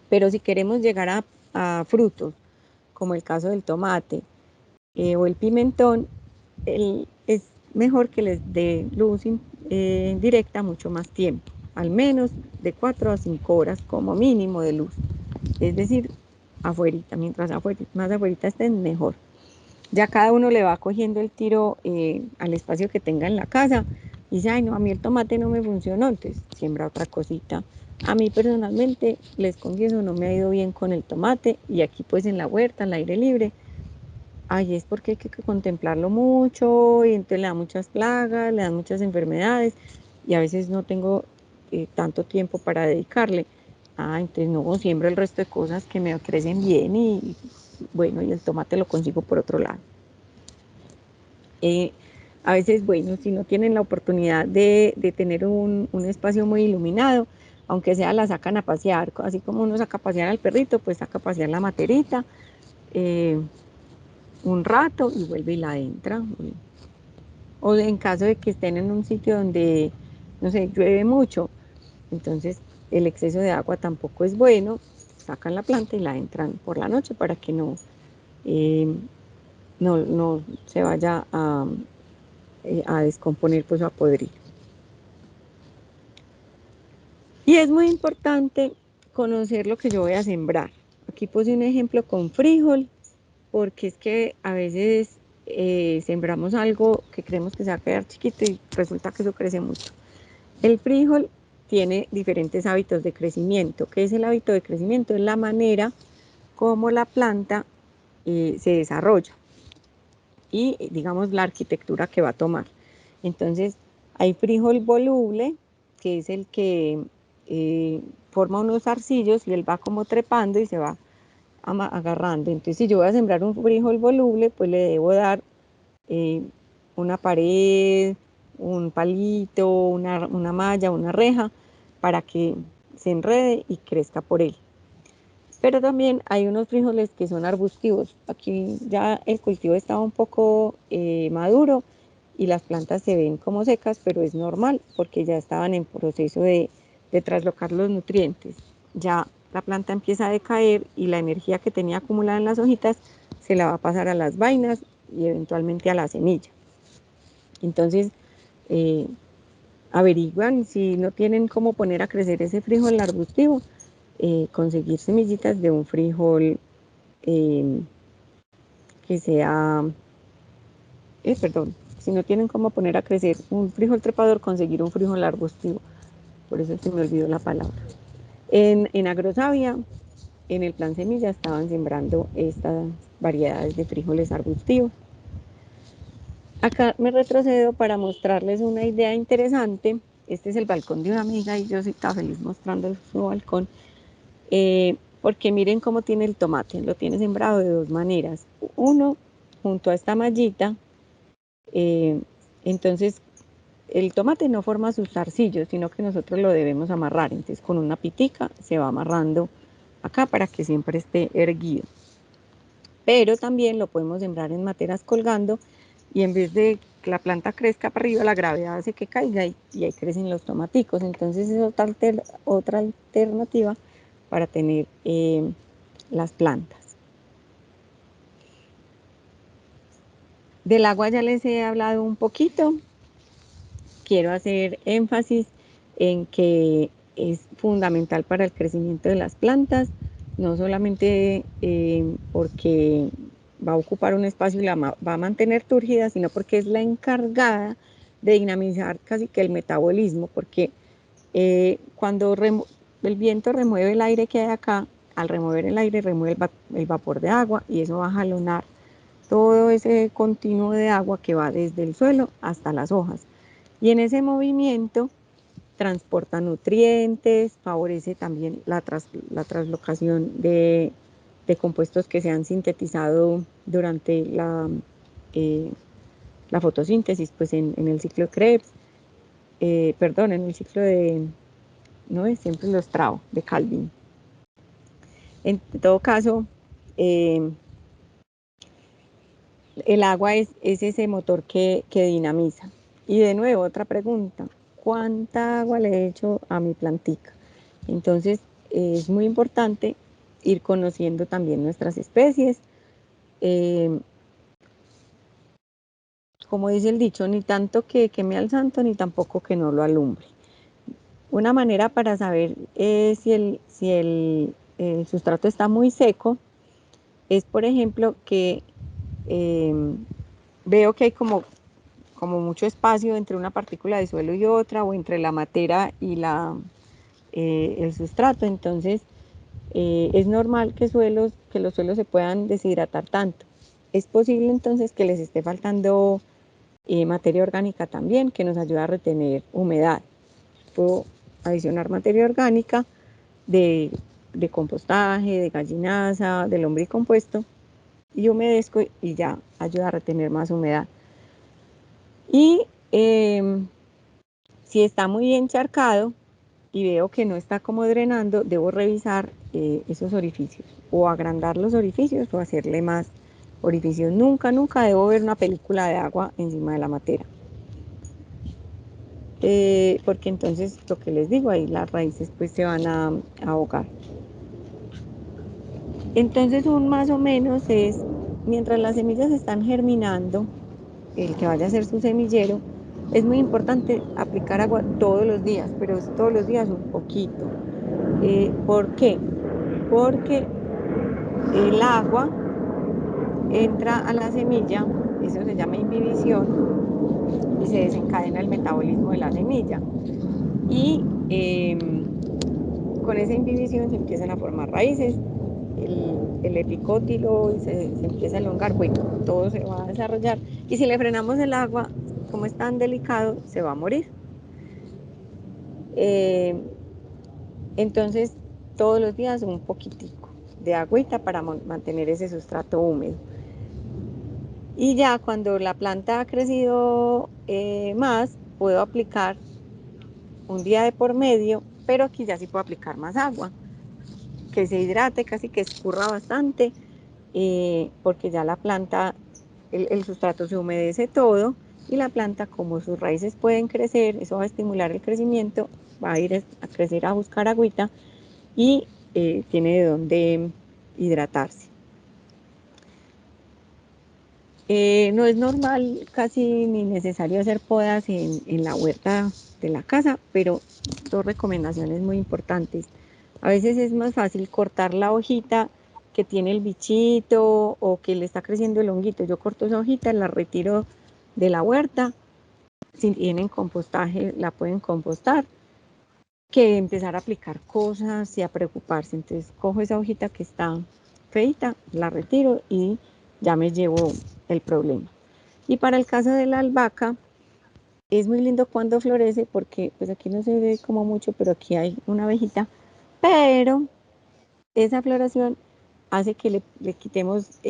Pero si queremos llegar a frutos, como el caso del tomate o el pimentón, es mejor que les dé luz directa mucho más tiempo, al menos de 4 a 5 horas como mínimo de luz. Es decir, afuerita, mientras más afuerita estén, mejor. Ya cada uno le va cogiendo el tiro al espacio que tenga en la casa y dice, ay no, a mí el tomate no me funcionó, entonces siembra otra cosita. A mí personalmente, les confieso, no me ha ido bien con el tomate y aquí pues en la huerta, al aire libre, ay, es porque hay que contemplarlo mucho y entonces le da muchas plagas, le dan muchas enfermedades y a veces no tengo tanto tiempo para dedicarle. Ah, entonces no, siembro el resto de cosas que me crecen bien y bueno, y el tomate lo consigo por otro lado. A veces, bueno, si no tienen la oportunidad de tener un espacio muy iluminado, aunque sea la sacan a pasear, así como uno saca a pasear al perrito, pues saca a pasear la materita un rato y vuelve y la entra. O en caso de que estén en un sitio donde, no sé, llueve mucho, entonces el exceso de agua tampoco es bueno, sacan la planta y la entran por la noche para que no se vaya a descomponer pues o a podrir. Y es muy importante conocer lo que yo voy a sembrar. Aquí puse un ejemplo con frijol, porque es que a veces sembramos algo que creemos que se va a quedar chiquito y resulta que eso crece mucho. El frijol tiene diferentes hábitos de crecimiento. ¿Qué es el hábito de crecimiento? Es la manera como la planta se desarrolla y digamos la arquitectura que va a tomar. Entonces hay frijol voluble, que es el que forma unos zarcillos y él va como trepando y se va agarrando. Entonces si yo voy a sembrar un frijol voluble, pues le debo dar una pared, un palito, una malla, una reja, para que se enrede y crezca por él. Pero también hay unos frijoles que son arbustivos. Aquí ya el cultivo estaba un poco maduro y las plantas se ven como secas, pero es normal porque ya estaban en proceso de traslocar los nutrientes. Ya la planta empieza a decaer y la energía que tenía acumulada en las hojitas se la va a pasar a las vainas y eventualmente a la semilla. Entonces, averiguan si no tienen cómo poner a crecer ese frijol arbustivo, conseguir semillitas de un frijol que sea, perdón, si no tienen cómo poner a crecer un frijol trepador, conseguir un frijol arbustivo. Por eso se me olvidó la palabra. En Agrosavia, en el plan semilla, estaban sembrando estas variedades de frijoles arbustivos. Acá me retrocedo para mostrarles una idea interesante. Este es el balcón de una amiga y yo estaba feliz mostrando su balcón. Porque miren cómo tiene el tomate. Lo tiene sembrado de dos maneras. Uno, junto a esta mallita. Entonces, el tomate no forma sus zarcillos, sino que nosotros lo debemos amarrar. Entonces, con una pitica se va amarrando acá para que siempre esté erguido. Pero también lo podemos sembrar en materas colgando y en vez de que la planta crezca para arriba, la gravedad hace que caiga y ahí crecen los tomaticos. Entonces es otra alternativa para tener las plantas. Del agua ya les he hablado un poquito. Quiero hacer énfasis en que es fundamental para el crecimiento de las plantas, no solamente porque va a ocupar un espacio y la va a mantener túrgida, sino porque es la encargada de dinamizar casi que el metabolismo, porque cuando el viento remueve el aire que hay acá, al remover el aire remueve el vapor de agua y eso va a jalonar todo ese continuo de agua que va desde el suelo hasta las hojas. Y en ese movimiento transporta nutrientes, favorece también la translocación de compuestos que se han sintetizado durante la fotosíntesis, pues en el ciclo de Krebs, en el ciclo de, no es siempre los trabo, de Calvin. En todo caso, el agua es ese motor que dinamiza. Y de nuevo, otra pregunta, ¿cuánta agua le he hecho a mi plantica? Entonces, es muy importante ir conociendo también nuestras especies. Como dice el dicho, ni tanto que queme al santo, ni tampoco que no lo alumbre. Una manera para saber si el sustrato está muy seco es, por ejemplo, que veo que hay como mucho espacio entre una partícula de suelo y otra, o entre la matera y el sustrato. Entonces, es normal que los suelos se puedan deshidratar tanto. Es posible entonces que les esté faltando materia orgánica también, que nos ayuda a retener humedad. Puedo adicionar materia orgánica de compostaje, de gallinaza, de lombricompuesto, y humedezco y ya ayuda a retener más humedad. Y si está muy encharcado y veo que no está como drenando, debo revisar esos orificios, o agrandar los orificios o hacerle más orificios. Nunca debo ver una película de agua encima de la matera. Porque entonces, lo que les digo, ahí las raíces pues se van a ahogar. Entonces, un más o menos es, mientras las semillas están germinando, el que vaya a ser su semillero, es muy importante aplicar agua todos los días, pero todos los días un poquito. ¿Por qué? Porque el agua entra a la semilla, eso se llama imbibición, y se desencadena el metabolismo de la semilla. Y con esa imbibición se empiezan a formar raíces, el epicótilo se empieza a elongar, bueno, todo se va a desarrollar. Y si le frenamos el agua, como es tan delicado, se va a morir. Entonces, todos los días un poquitico de agüita para mantener ese sustrato húmedo. Y ya cuando la planta ha crecido más, puedo aplicar un día de por medio, pero aquí ya sí puedo aplicar más agua, que se hidrate, casi que escurra bastante, porque ya la planta, el sustrato se humedece todo, y la planta, como sus raíces pueden crecer, eso va a estimular el crecimiento, va a ir a crecer a buscar agüita, y tiene de dónde hidratarse. No es normal, casi ni necesario hacer podas en la huerta de la casa, pero dos recomendaciones muy importantes. A veces es más fácil cortar la hojita que tiene el bichito o que le está creciendo el honguito. Yo corto esa hojita, la retiro de la huerta. Si tienen compostaje, la pueden compostar, que empezar a aplicar cosas y a preocuparse. Entonces cojo esa hojita que está feita, la retiro y ya me llevo el problema. Y para el caso de la albahaca, es muy lindo cuando florece, porque pues aquí no se ve como mucho, pero aquí hay una abejita, pero esa floración hace que le quitemos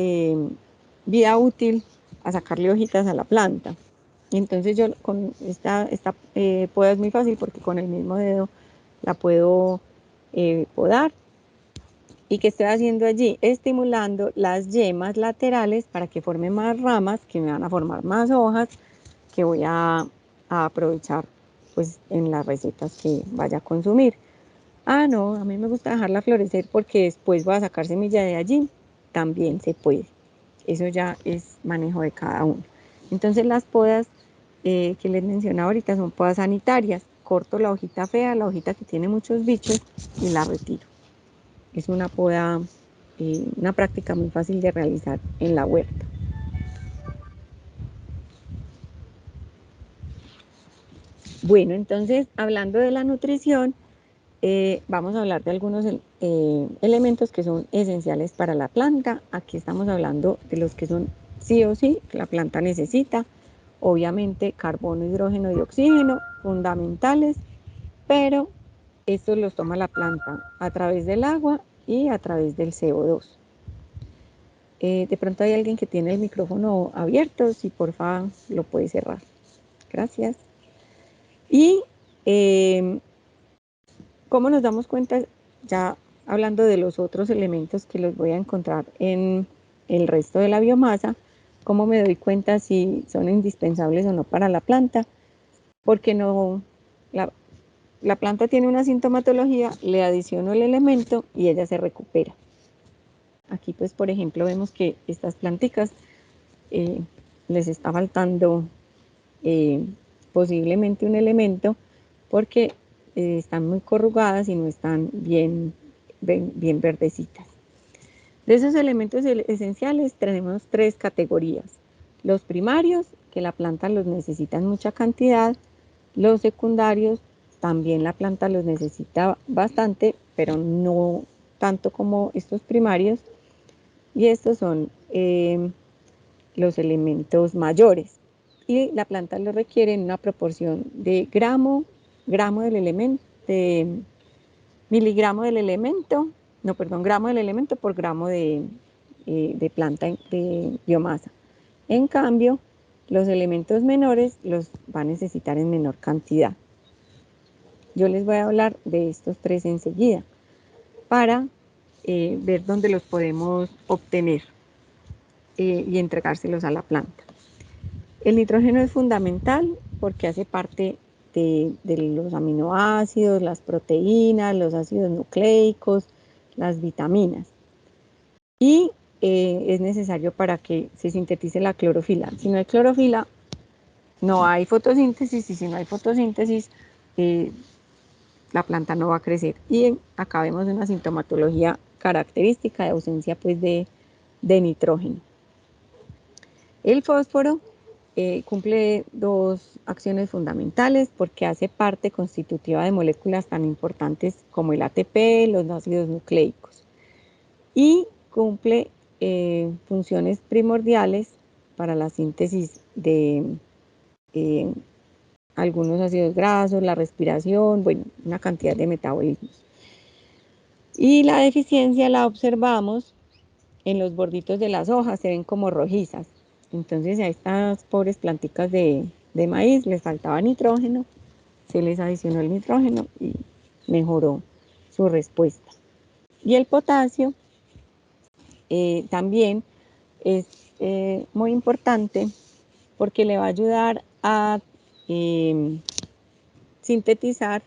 vida útil a sacarle hojitas a la planta. Entonces yo con esta poda es muy fácil, porque con el mismo dedo la puedo podar. ¿Y qué estoy haciendo allí? Estimulando las yemas laterales para que formen más ramas, que me van a formar más hojas, que voy a aprovechar pues en las recetas que vaya a consumir. Ah, no, a mí me gusta dejarla florecer porque después voy a sacar semilla de allí. También se puede. Eso ya es manejo de cada uno. Entonces las podas que les mencionaba ahorita son podas sanitarias. Corto la hojita fea, la hojita que tiene muchos bichos, y la retiro. Es una poda, una práctica muy fácil de realizar en la huerta. Bueno, entonces, hablando de la nutrición, vamos a hablar de algunos elementos que son esenciales para la planta. Aquí estamos hablando de los que son sí o sí la planta necesita. Obviamente carbono, hidrógeno y oxígeno, fundamentales, pero estos los toma la planta a través del agua y a través del CO2. De pronto hay alguien que tiene el micrófono abierto, si por favor lo puede cerrar. Gracias. Y ¿cómo nos damos cuenta? Ya hablando de los otros elementos que los voy a encontrar en el resto de la biomasa, ¿cómo me doy cuenta si son indispensables o no para la planta? Porque no, la planta tiene una sintomatología, le adiciono el elemento y ella se recupera. Aquí pues por ejemplo vemos que estas planticas les está faltando posiblemente un elemento porque están muy corrugadas y no están bien verdecitas. De esos elementos esenciales tenemos 3 categorías. Los primarios, que la planta los necesita en mucha cantidad. Los secundarios, también la planta los necesita bastante, pero no tanto como estos primarios. Y estos son los elementos mayores. Y la planta lo requiere en una proporción de gramo del elemento, de miligramo del elemento, no, perdón, gramo del elemento por gramo de planta, de biomasa. En cambio, los elementos menores los va a necesitar en menor cantidad. Yo les voy a hablar de estos 3 enseguida para ver dónde los podemos obtener y entregárselos a la planta. El nitrógeno es fundamental porque hace parte de los aminoácidos, las proteínas, los ácidos nucleicos, las vitaminas. Y es necesario para que se sintetice la clorofila. Si no hay clorofila, no hay fotosíntesis, y si no hay fotosíntesis, la planta no va a crecer. Y acá vemos una sintomatología característica de ausencia pues, de nitrógeno. El fósforo cumple 2 acciones fundamentales porque hace parte constitutiva de moléculas tan importantes como el ATP, los ácidos nucleicos. Y cumple funciones primordiales para la síntesis de algunos ácidos grasos, la respiración, bueno, una cantidad de metabolismos. Y la deficiencia la observamos en los borditos de las hojas, se ven como rojizas. Entonces a estas pobres planticas de maíz les faltaba nitrógeno, se les adicionó el nitrógeno y mejoró su respuesta. Y el potasio también es muy importante porque le va a ayudar a sintetizar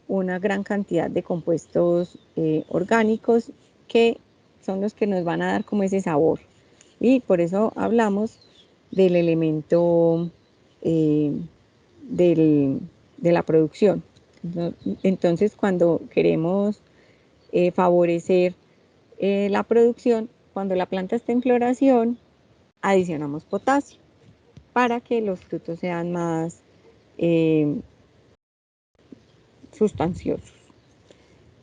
una gran cantidad de compuestos orgánicos que son los que nos van a dar como ese sabor. Y por eso hablamos del elemento de la producción. Entonces, cuando queremos favorecer la producción, cuando la planta está en floración, adicionamos potasio para que los frutos sean más sustanciosos.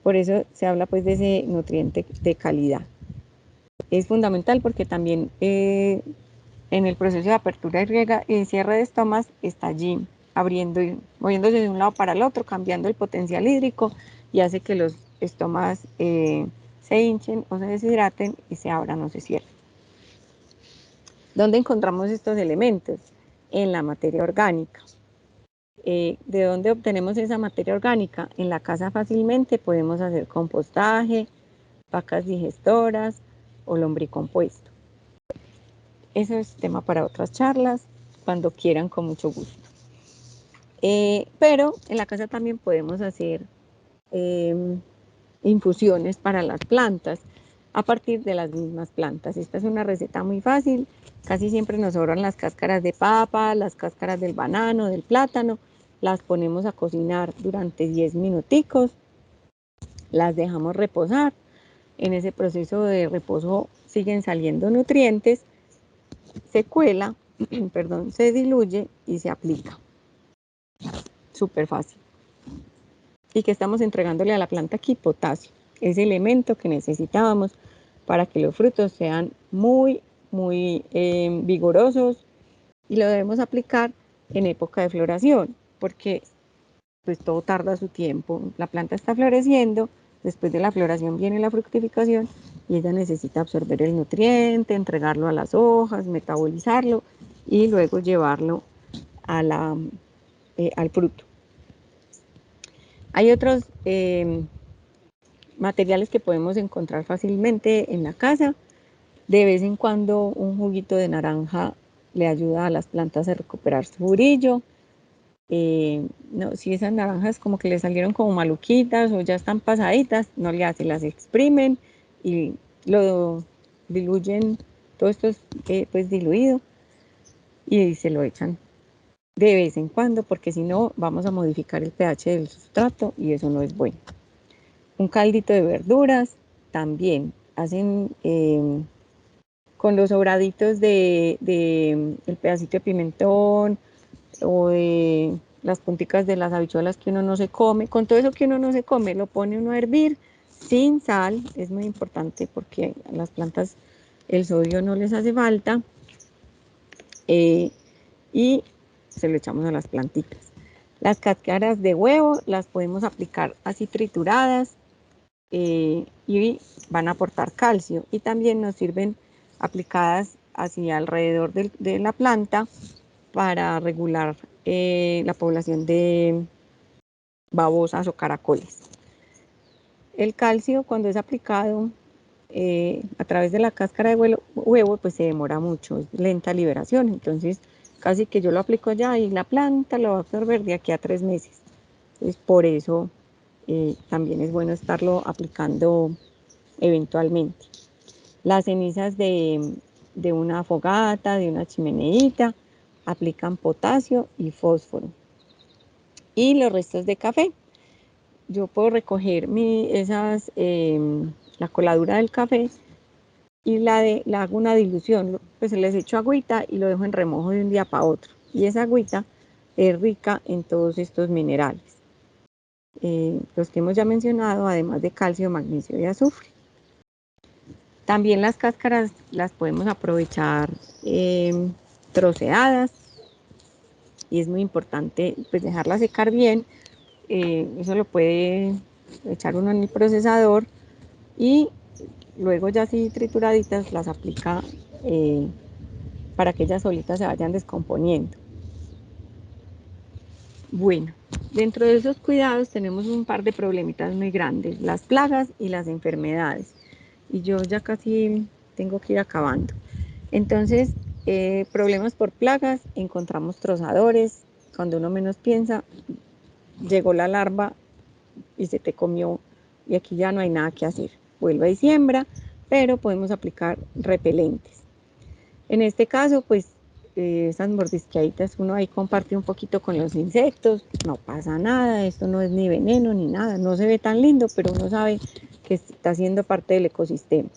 Por eso se habla pues de ese nutriente de calidad. Es fundamental porque también en el proceso de apertura y cierre de estomas está allí abriendo y moviéndose de un lado para el otro, cambiando el potencial hídrico y hace que los estomas se hinchen o se deshidraten y se abran o se cierren. ¿Dónde encontramos estos elementos? En la materia orgánica. ¿De dónde obtenemos esa materia orgánica? En la casa fácilmente podemos hacer compostaje, vacas digestoras o lombricompuesto. Eso es tema para otras charlas, cuando quieran, con mucho gusto. Pero en la casa también podemos hacer infusiones para las plantas a partir de las mismas plantas. Esta es una receta muy fácil. Casi siempre nos sobran las cáscaras de papa, las cáscaras del banano, del plátano. Las ponemos a cocinar durante 10 minuticos. Las dejamos reposar. En ese proceso de reposo siguen saliendo nutrientes. Se cuela, perdón, se diluye y se aplica. Súper fácil. ¿Y que estamos entregándole a la planta aquí? Potasio, ese elemento que necesitábamos para que los frutos sean muy muy vigorosos, y lo debemos aplicar en época de floración, porque pues todo tarda su tiempo. La planta está floreciendo, después de la floración viene la fructificación y ella necesita absorber el nutriente, entregarlo a las hojas, metabolizarlo y luego llevarlo a al fruto. Hay otros materiales que podemos encontrar fácilmente en la casa. De vez en cuando un juguito de naranja le ayuda a las plantas a recuperar su brillo. No, si esas naranjas como que le salieron como maluquitas o ya están pasaditas, no le hace, las exprimen y lo diluyen, todo esto es pues diluido, y se lo echan de vez en cuando, porque si no vamos a modificar el pH del sustrato y eso no es bueno. Un caldito de verduras también hacen con los sobraditos de el pedacito de pimentón o de las punticas de las habichuelas que uno no se come, con todo eso que uno no se come, lo pone uno a hervir sin sal, es muy importante porque a las plantas el sodio no les hace falta, y se lo echamos a las plantitas. Las cáscaras de huevo las podemos aplicar así trituradas, y van a aportar calcio, y también nos sirven aplicadas así alrededor de la planta para regular la población de babosas o caracoles. El calcio, cuando es aplicado a través de la cáscara de huevo, pues se demora mucho, es lenta liberación, entonces casi que yo lo aplico ya y la planta lo va a absorber de aquí a 3 meses. Entonces por eso también es bueno estarlo aplicando eventualmente. Las cenizas de una fogata, de una chimeneita, aplican potasio y fósforo. Y los restos de café. Yo puedo recoger la coladura del café y la hago una dilución, pues les echo agüita y lo dejo en remojo de un día para otro. Y esa agüita es rica en todos estos minerales, los que hemos ya mencionado, además de calcio, magnesio y azufre. También las cáscaras las podemos aprovechar troceadas, y es muy importante pues dejarlas secar bien. Eso lo puede echar uno en el procesador y luego ya así trituraditas las aplica para que ellas solitas se vayan descomponiendo. Bueno, dentro de esos cuidados tenemos un par de problemitas muy grandes, las plagas y las enfermedades. Y yo ya casi tengo que ir acabando. Entonces, problemas por plagas, encontramos trozadores, cuando uno menos piensa, llegó la larva y se te comió y aquí ya no hay nada que hacer. Vuelve y siembra, pero podemos aplicar repelentes. En este caso, pues esas mordisqueaditas uno ahí comparte un poquito con los insectos, no pasa nada, esto no es ni veneno ni nada, no se ve tan lindo, pero uno sabe que está siendo parte del ecosistema.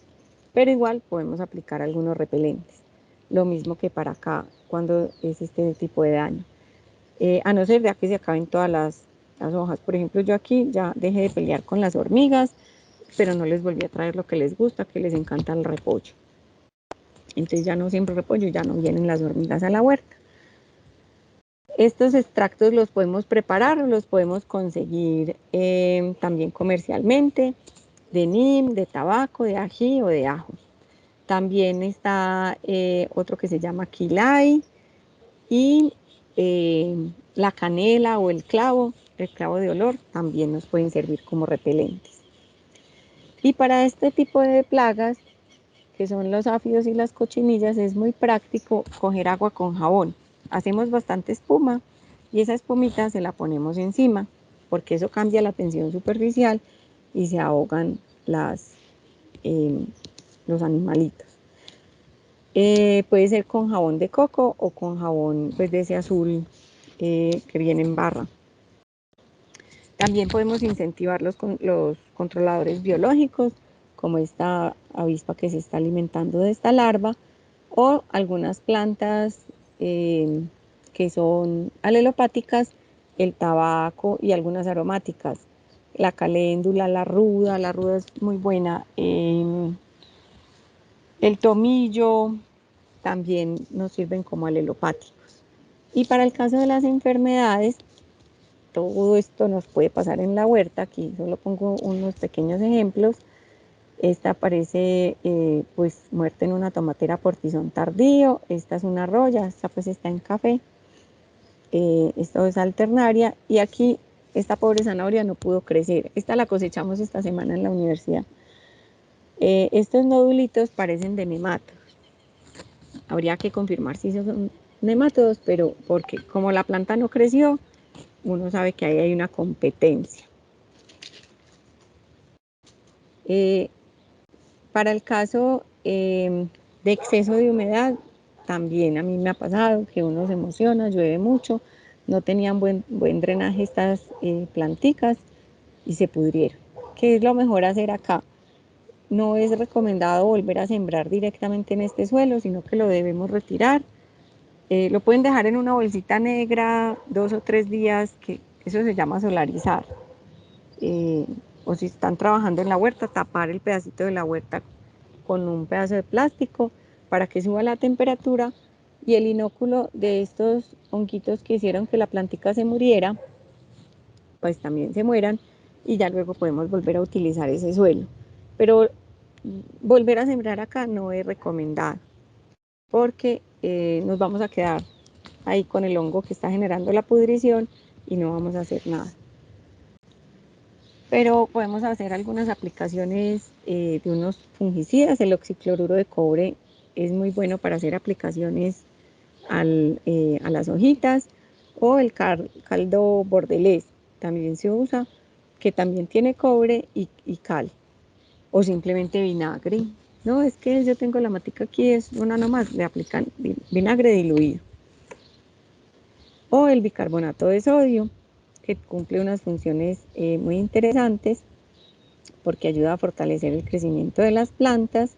Pero igual podemos aplicar algunos repelentes, lo mismo que para acá cuando es este tipo de daño. A no ser de que se acaben todas las hojas. Por ejemplo, yo aquí ya dejé de pelear con las hormigas, pero no les volví a traer lo que les gusta, que les encanta el repollo. Entonces ya no siembro repollo, ya no vienen las hormigas a la huerta. Estos extractos los podemos preparar, los podemos conseguir también comercialmente, de neem, de tabaco, de ají o de ajos. También está otro que se llama quilay, y la canela o el clavo de olor también nos pueden servir como repelentes. Y para este tipo de plagas, que son los áfidos y las cochinillas, es muy práctico coger agua con jabón. Hacemos bastante espuma y esa espumita se la ponemos encima, porque eso cambia la tensión superficial y se ahogan los animalitos. Puede ser con jabón de coco o con jabón pues, de ese azul que viene en barra. También podemos incentivar los controladores biológicos, como esta avispa que se está alimentando de esta larva, o algunas plantas que son alelopáticas, el tabaco y algunas aromáticas. La caléndula, la ruda es muy buena. El tomillo, también nos sirven como alelopáticos. Y para el caso de las enfermedades, todo esto nos puede pasar en la huerta. Aquí solo pongo unos pequeños ejemplos. Esta aparece pues muerta en una tomatera por tizón tardío. Esta es una roya, esta pues está en café. Esto es alternaria. Y aquí esta pobre zanahoria no pudo crecer. Esta la cosechamos esta semana en la universidad. Estos nodulitos parecen de nemátodos. Habría que confirmar si son nemátodos, pero porque como la planta no creció, uno sabe que ahí hay una competencia. Para el caso de exceso de humedad, también a mí me ha pasado que uno se emociona, llueve mucho, no tenían buen drenaje estas planticas y se pudrieron. ¿Qué es lo mejor hacer acá? No es recomendado volver a sembrar directamente en este suelo, sino que lo debemos retirar. Lo pueden dejar en una bolsita negra 2 o 3 días, que eso se llama solarizar. O si están trabajando en la huerta, tapar el pedacito de la huerta con un pedazo de plástico para que suba la temperatura y el inóculo de estos honguitos que hicieron que la plantica se muriera, pues también se mueran y ya luego podemos volver a utilizar ese suelo. Pero volver a sembrar acá no es recomendado porque nos vamos a quedar ahí con el hongo que está generando la pudrición y no vamos a hacer nada. Pero podemos hacer algunas aplicaciones de unos fungicidas. El oxicloruro de cobre es muy bueno para hacer aplicaciones a las hojitas, o el caldo bordelés también se usa, que también tiene cobre y cal, o simplemente vinagre. No, es que yo tengo la matica aquí, es una nomás, le aplican vinagre diluido. O el bicarbonato de sodio, que cumple unas funciones muy interesantes porque ayuda a fortalecer el crecimiento de las plantas,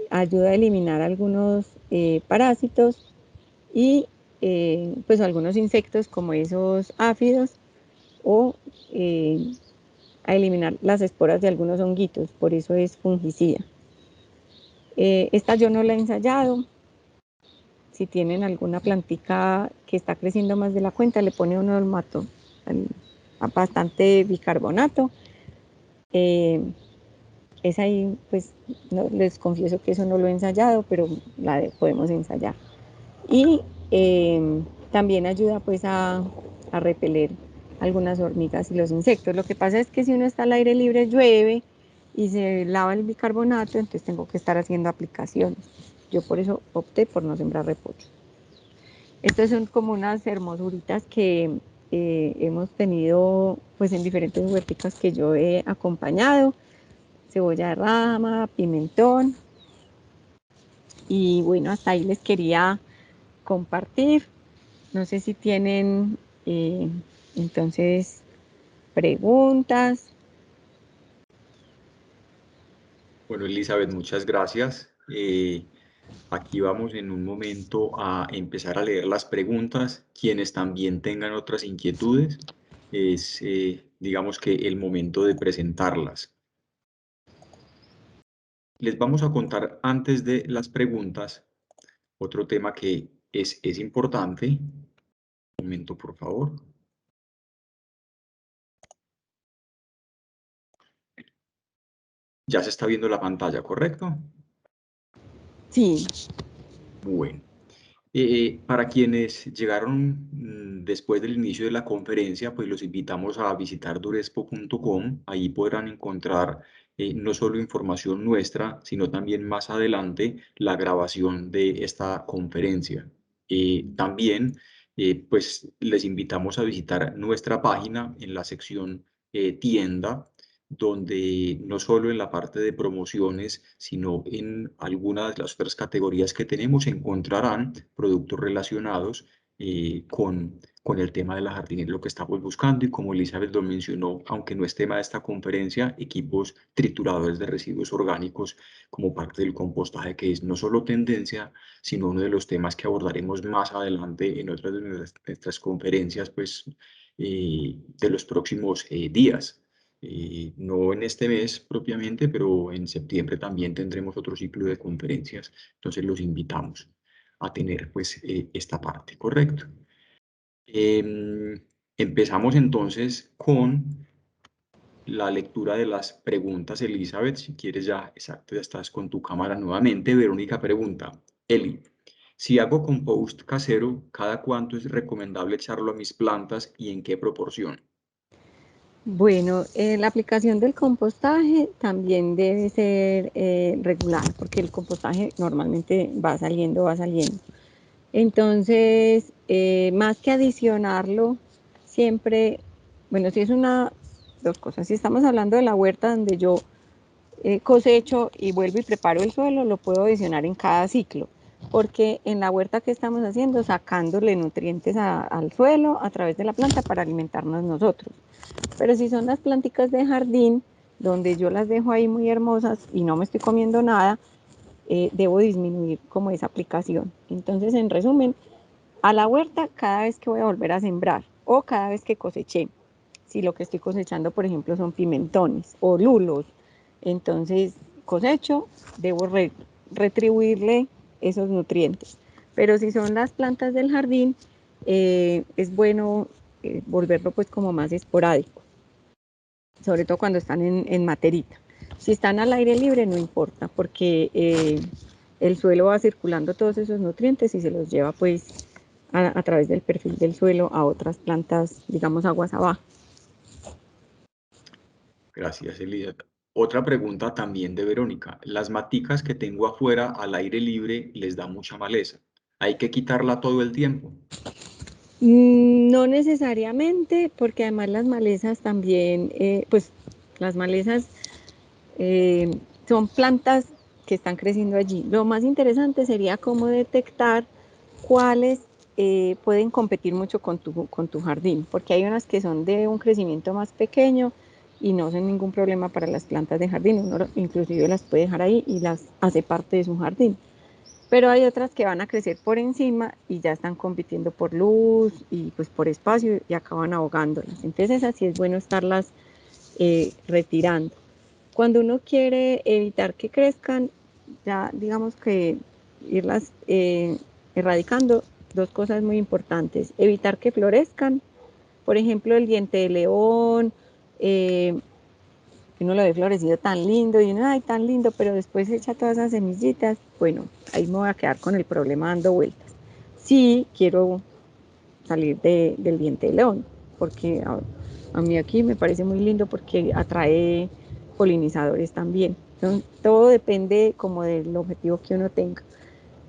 ayuda a eliminar algunos parásitos y pues algunos insectos como esos áfidos, o a eliminar las esporas de algunos honguitos, por eso es fungicida. Esta yo no la he ensayado. Si tienen alguna plantica que está creciendo más de la cuenta, le pone uno bastante bicarbonato. Es ahí, pues no, les confieso que eso no lo he ensayado, pero podemos ensayar. Y también ayuda pues a repeler algunas hormigas y los insectos. Lo que pasa es que si uno está al aire libre, llueve y se lava el bicarbonato, entonces tengo que estar haciendo aplicaciones. Yo por eso opté por no sembrar repollo. Estas son como unas hermosuritas que hemos tenido pues en diferentes huerticas que yo he acompañado. Cebolla de rama, pimentón. Y bueno, hasta ahí les quería compartir. No sé si tienen entonces preguntas. Bueno, Elizabeth, muchas gracias. Aquí vamos en un momento a empezar a leer las preguntas. Quienes también tengan otras inquietudes, es, digamos que el momento de presentarlas. Les vamos a contar antes de las preguntas otro tema que es importante. Un momento, por favor. Ya se está viendo la pantalla, ¿correcto? Sí. Bueno. Para quienes llegaron después del inicio de la conferencia, pues los invitamos a visitar durespo.com. Ahí podrán encontrar no solo información nuestra, sino también más adelante la grabación de esta conferencia. También, pues les invitamos a visitar nuestra página en la sección tienda, donde no solo en la parte de promociones, sino en algunas de las otras categorías que tenemos encontrarán productos relacionados con el tema de la jardinería, lo que estamos buscando, y como Elizabeth lo mencionó, aunque no es tema de esta conferencia, equipos trituradores de residuos orgánicos como parte del compostaje, que es no solo tendencia, sino uno de los temas que abordaremos más adelante en otras de nuestras conferencias, pues, de los próximos días. no en este mes propiamente, pero en septiembre también tendremos otro ciclo de conferencias, entonces los invitamos a tener pues esta parte, ¿correcto? Empezamos entonces con la lectura de las preguntas, Elizabeth. Si quieres ya, exacto, ya estás con tu cámara nuevamente. Verónica pregunta, Eli, si hago compost casero, ¿cada cuánto es recomendable echarlo a mis plantas y en qué proporción? Bueno, la aplicación del compostaje también debe ser regular, porque el compostaje normalmente va saliendo, va saliendo. Entonces, más que adicionarlo, siempre, bueno, si es dos cosas. Si estamos hablando de la huerta donde yo cosecho y vuelvo y preparo el suelo, lo puedo adicionar en cada ciclo, porque en la huerta que estamos haciendo, sacándole nutrientes al suelo a través de la planta para alimentarnos nosotros. Pero si son las planticas de jardín, donde yo las dejo ahí muy hermosas y no me estoy comiendo nada, debo disminuir como esa aplicación. Entonces, en resumen, a la huerta cada vez que voy a volver a sembrar o cada vez que coseché. Si lo que estoy cosechando, por ejemplo, son pimentones o lulos, entonces cosecho, debo retribuirle esos nutrientes. Pero si son las plantas del jardín, es bueno volverlo pues como más esporádico, sobre todo cuando están en materita. Si están al aire libre no importa, porque el suelo va circulando todos esos nutrientes y se los lleva pues a través del perfil del suelo a otras plantas, digamos aguas abajo. Gracias, Elizabeth. Otra pregunta también de Verónica. Las maticas que tengo afuera al aire libre les da mucha maleza. ¿Hay que quitarla todo el tiempo? No necesariamente, porque además las malezas también, pues las malezas son plantas que están creciendo allí. Lo más interesante sería cómo detectar cuáles pueden competir mucho con tu jardín, porque hay unas que son de un crecimiento más pequeño y no son ningún problema para las plantas de jardín. Uno inclusive las puede dejar ahí y las hace parte de su jardín. Pero hay otras que van a crecer por encima y ya están compitiendo por luz y pues por espacio y acaban ahogándolas. Entonces así es bueno estarlas retirando. Cuando uno quiere evitar que crezcan, ya digamos que irlas erradicando, dos cosas muy importantes. Evitar que florezcan, por ejemplo, el diente de león, uno lo ve florecido tan lindo y uno, ay, tan lindo, pero después echa todas esas semillitas, bueno, ahí me voy a quedar con el problema dando vueltas. Sí, quiero salir del diente de león, porque a mí aquí me parece muy lindo porque atrae polinizadores también. Entonces, todo depende como del objetivo que uno tenga.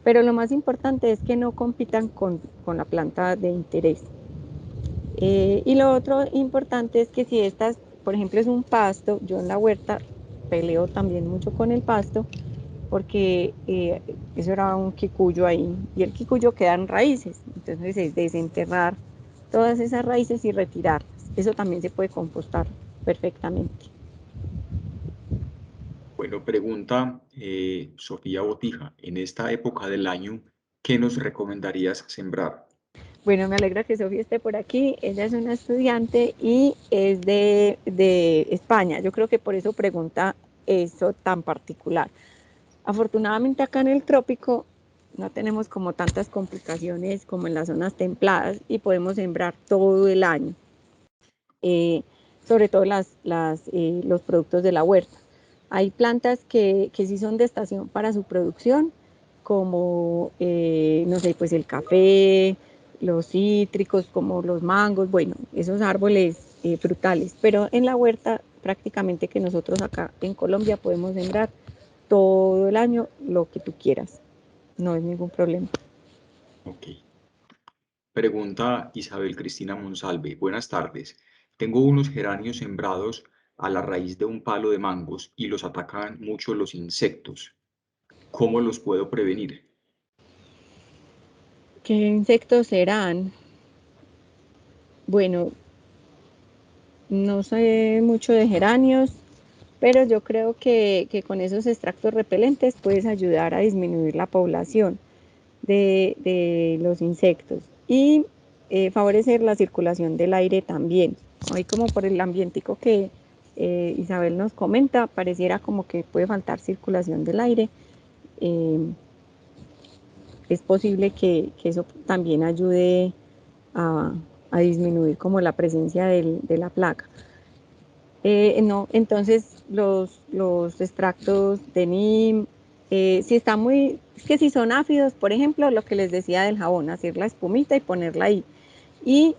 Pero lo más importante es que no compitan con la planta de interés. Y lo otro importante es que si estas, por ejemplo, es un pasto, yo en la huerta peleo también mucho con el pasto, porque eso era un quicuyo ahí, y el quicuyo quedan raíces, entonces es desenterrar todas esas raíces y retirarlas. Eso también se puede compostar perfectamente. Bueno, pregunta Sofía Botija. En esta época del año, ¿qué nos recomendarías sembrar? Bueno, me alegra que Sofía esté por aquí. Ella es una estudiante y es de España. Yo creo que por eso pregunta eso tan particular. Afortunadamente acá en el trópico no tenemos como tantas complicaciones como en las zonas templadas y podemos sembrar todo el año, eh, sobre todo los productos de la huerta. Hay plantas que sí son de estación para su producción, como, no sé, pues el café, los cítricos, como los mangos, bueno, esos árboles frutales, pero en la huerta prácticamente que nosotros acá en Colombia podemos sembrar todo el año lo que tú quieras, no es ningún problema. Ok. Pregunta Isabel Cristina Monsalve. Buenas tardes. Tengo unos geranios sembrados a la raíz de un palo de mangos y los atacan mucho los insectos. ¿Cómo los puedo prevenir? ¿Qué insectos serán? Bueno, no sé mucho de geranios, pero yo creo que con esos extractos repelentes puedes ayudar a disminuir la población de los insectos y favorecer la circulación del aire también. Hoy como por el ambientico que Isabel nos comenta, pareciera como que puede faltar circulación del aire. Es posible que eso también ayude a, a disminuir como la presencia de la placa. No, entonces los extractos de NIM, si están muy, es que si son ácidos, por ejemplo, lo que les decía del jabón, hacer la espumita y ponerla ahí. Y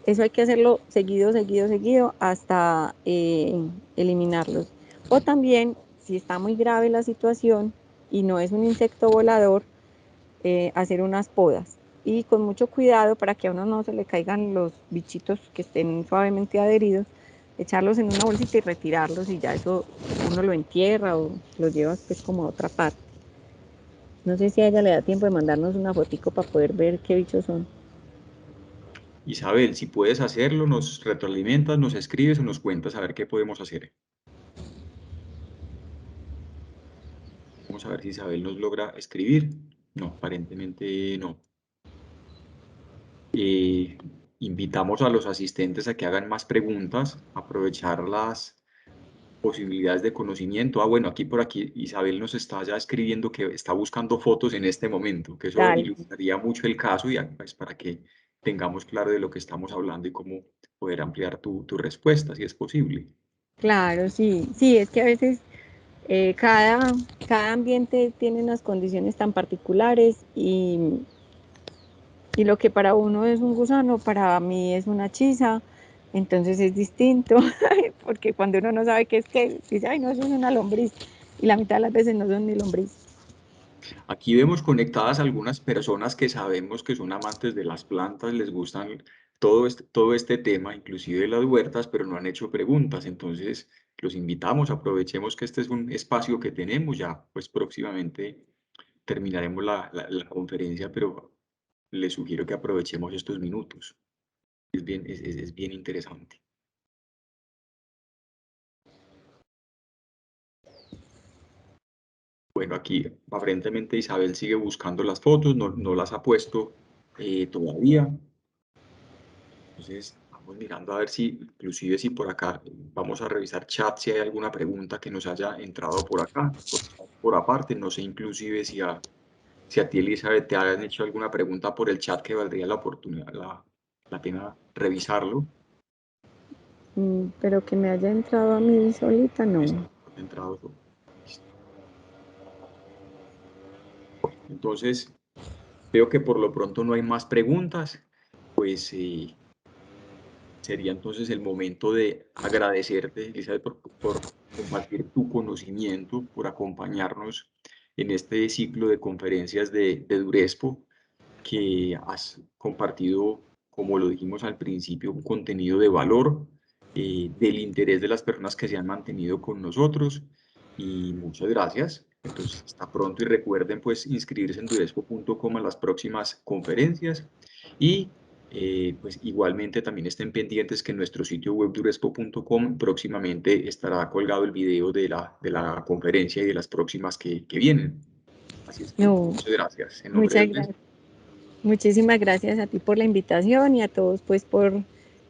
eso hay que hacerlo seguido, seguido, seguido hasta eliminarlos. O también, si está muy grave la situación y no es un insecto volador, hacer unas podas. Y con mucho cuidado para que a uno no se le caigan los bichitos que estén suavemente adheridos, echarlos en una bolsita y retirarlos, y ya eso uno lo entierra o lo lleva pues como a otra parte. No sé si a ella le da tiempo de mandarnos una fotico para poder ver qué bichos son. Isabel, si puedes hacerlo, nos retroalimentas, nos escribes o nos cuentas a ver qué podemos hacer. Vamos a ver si Isabel nos logra escribir. No, aparentemente no. Invitamos a los asistentes a que hagan más preguntas, aprovechar las posibilidades de conocimiento. Bueno, por aquí Isabel nos está ya escribiendo que está buscando fotos en este momento, que eso Dale. ilustraría mucho el caso y pues, para que tengamos claro de lo que estamos hablando y cómo poder ampliar tu respuesta, si es posible. Claro, sí, sí, es que a veces cada ambiente tiene unas condiciones tan particulares, y lo que para uno es un gusano, para mí es una chisa, entonces es distinto, porque cuando uno no sabe qué es qué, dice, ay, no, eso es una lombriz, y la mitad de las veces no son ni lombriz. Aquí vemos conectadas algunas personas que sabemos que son amantes de las plantas, les gustan todo este tema, inclusive las huertas, pero no han hecho preguntas. Entonces, los invitamos, aprovechemos que este es un espacio que tenemos ya, pues próximamente terminaremos la conferencia, pero les sugiero que aprovechemos estos minutos. Es bien interesante. Bueno, aquí aparentemente Isabel sigue buscando las fotos, no las ha puesto todavía. Entonces, vamos mirando a ver si, inclusive si por acá, vamos a revisar chat si hay alguna pregunta que nos haya entrado por acá, por aparte. No sé inclusive si a ti, Elizabeth, te hayan hecho alguna pregunta por el chat que valdría la oportunidad, la pena revisarlo. Pero que me haya entrado a mí solita, Listo, no. no te ha entrado todo. Listo. Entonces, veo que por lo pronto no hay más preguntas. Pues sería entonces el momento de agradecerte, Elizabeth, por compartir tu conocimiento, por acompañarnos en este ciclo de conferencias de Durespo, que has compartido, como lo dijimos al principio, un contenido de valor, del interés de las personas que se han mantenido con nosotros. Y muchas gracias. Entonces, hasta pronto y recuerden pues inscribirse en durespo.com a las próximas conferencias y pues igualmente también estén pendientes que en nuestro sitio web durespo.com próximamente estará colgado el video de la conferencia y de las próximas que vienen. Así es que No, muchas gracias. En nombre muchas de gracias. Muchísimas gracias a ti por la invitación y a todos pues por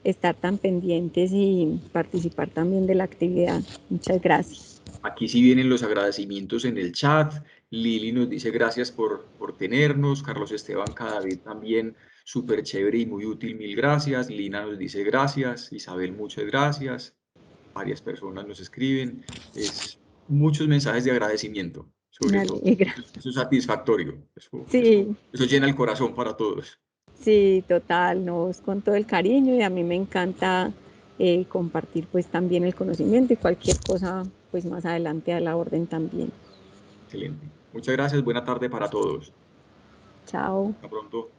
estar tan pendientes y participar también de la actividad. Muchas gracias. aquí sí vienen los agradecimientos en el chat. Lili nos dice gracias por tenernos. Carlos Esteban Cadavid también, súper chévere y muy útil, mil gracias. Lina nos dice gracias. Isabel, muchas gracias. Varias personas nos escriben. Es muchos mensajes de agradecimiento, Me sobre todo. alegra. Eso es satisfactorio. Sí, Eso llena el corazón para todos. sí, total, nos con todo el cariño, y a mí me encanta compartir pues también el conocimiento, y cualquier cosa pues más adelante a la orden también. Excelente. Muchas gracias. Buena tarde para todos. Chao. Hasta pronto.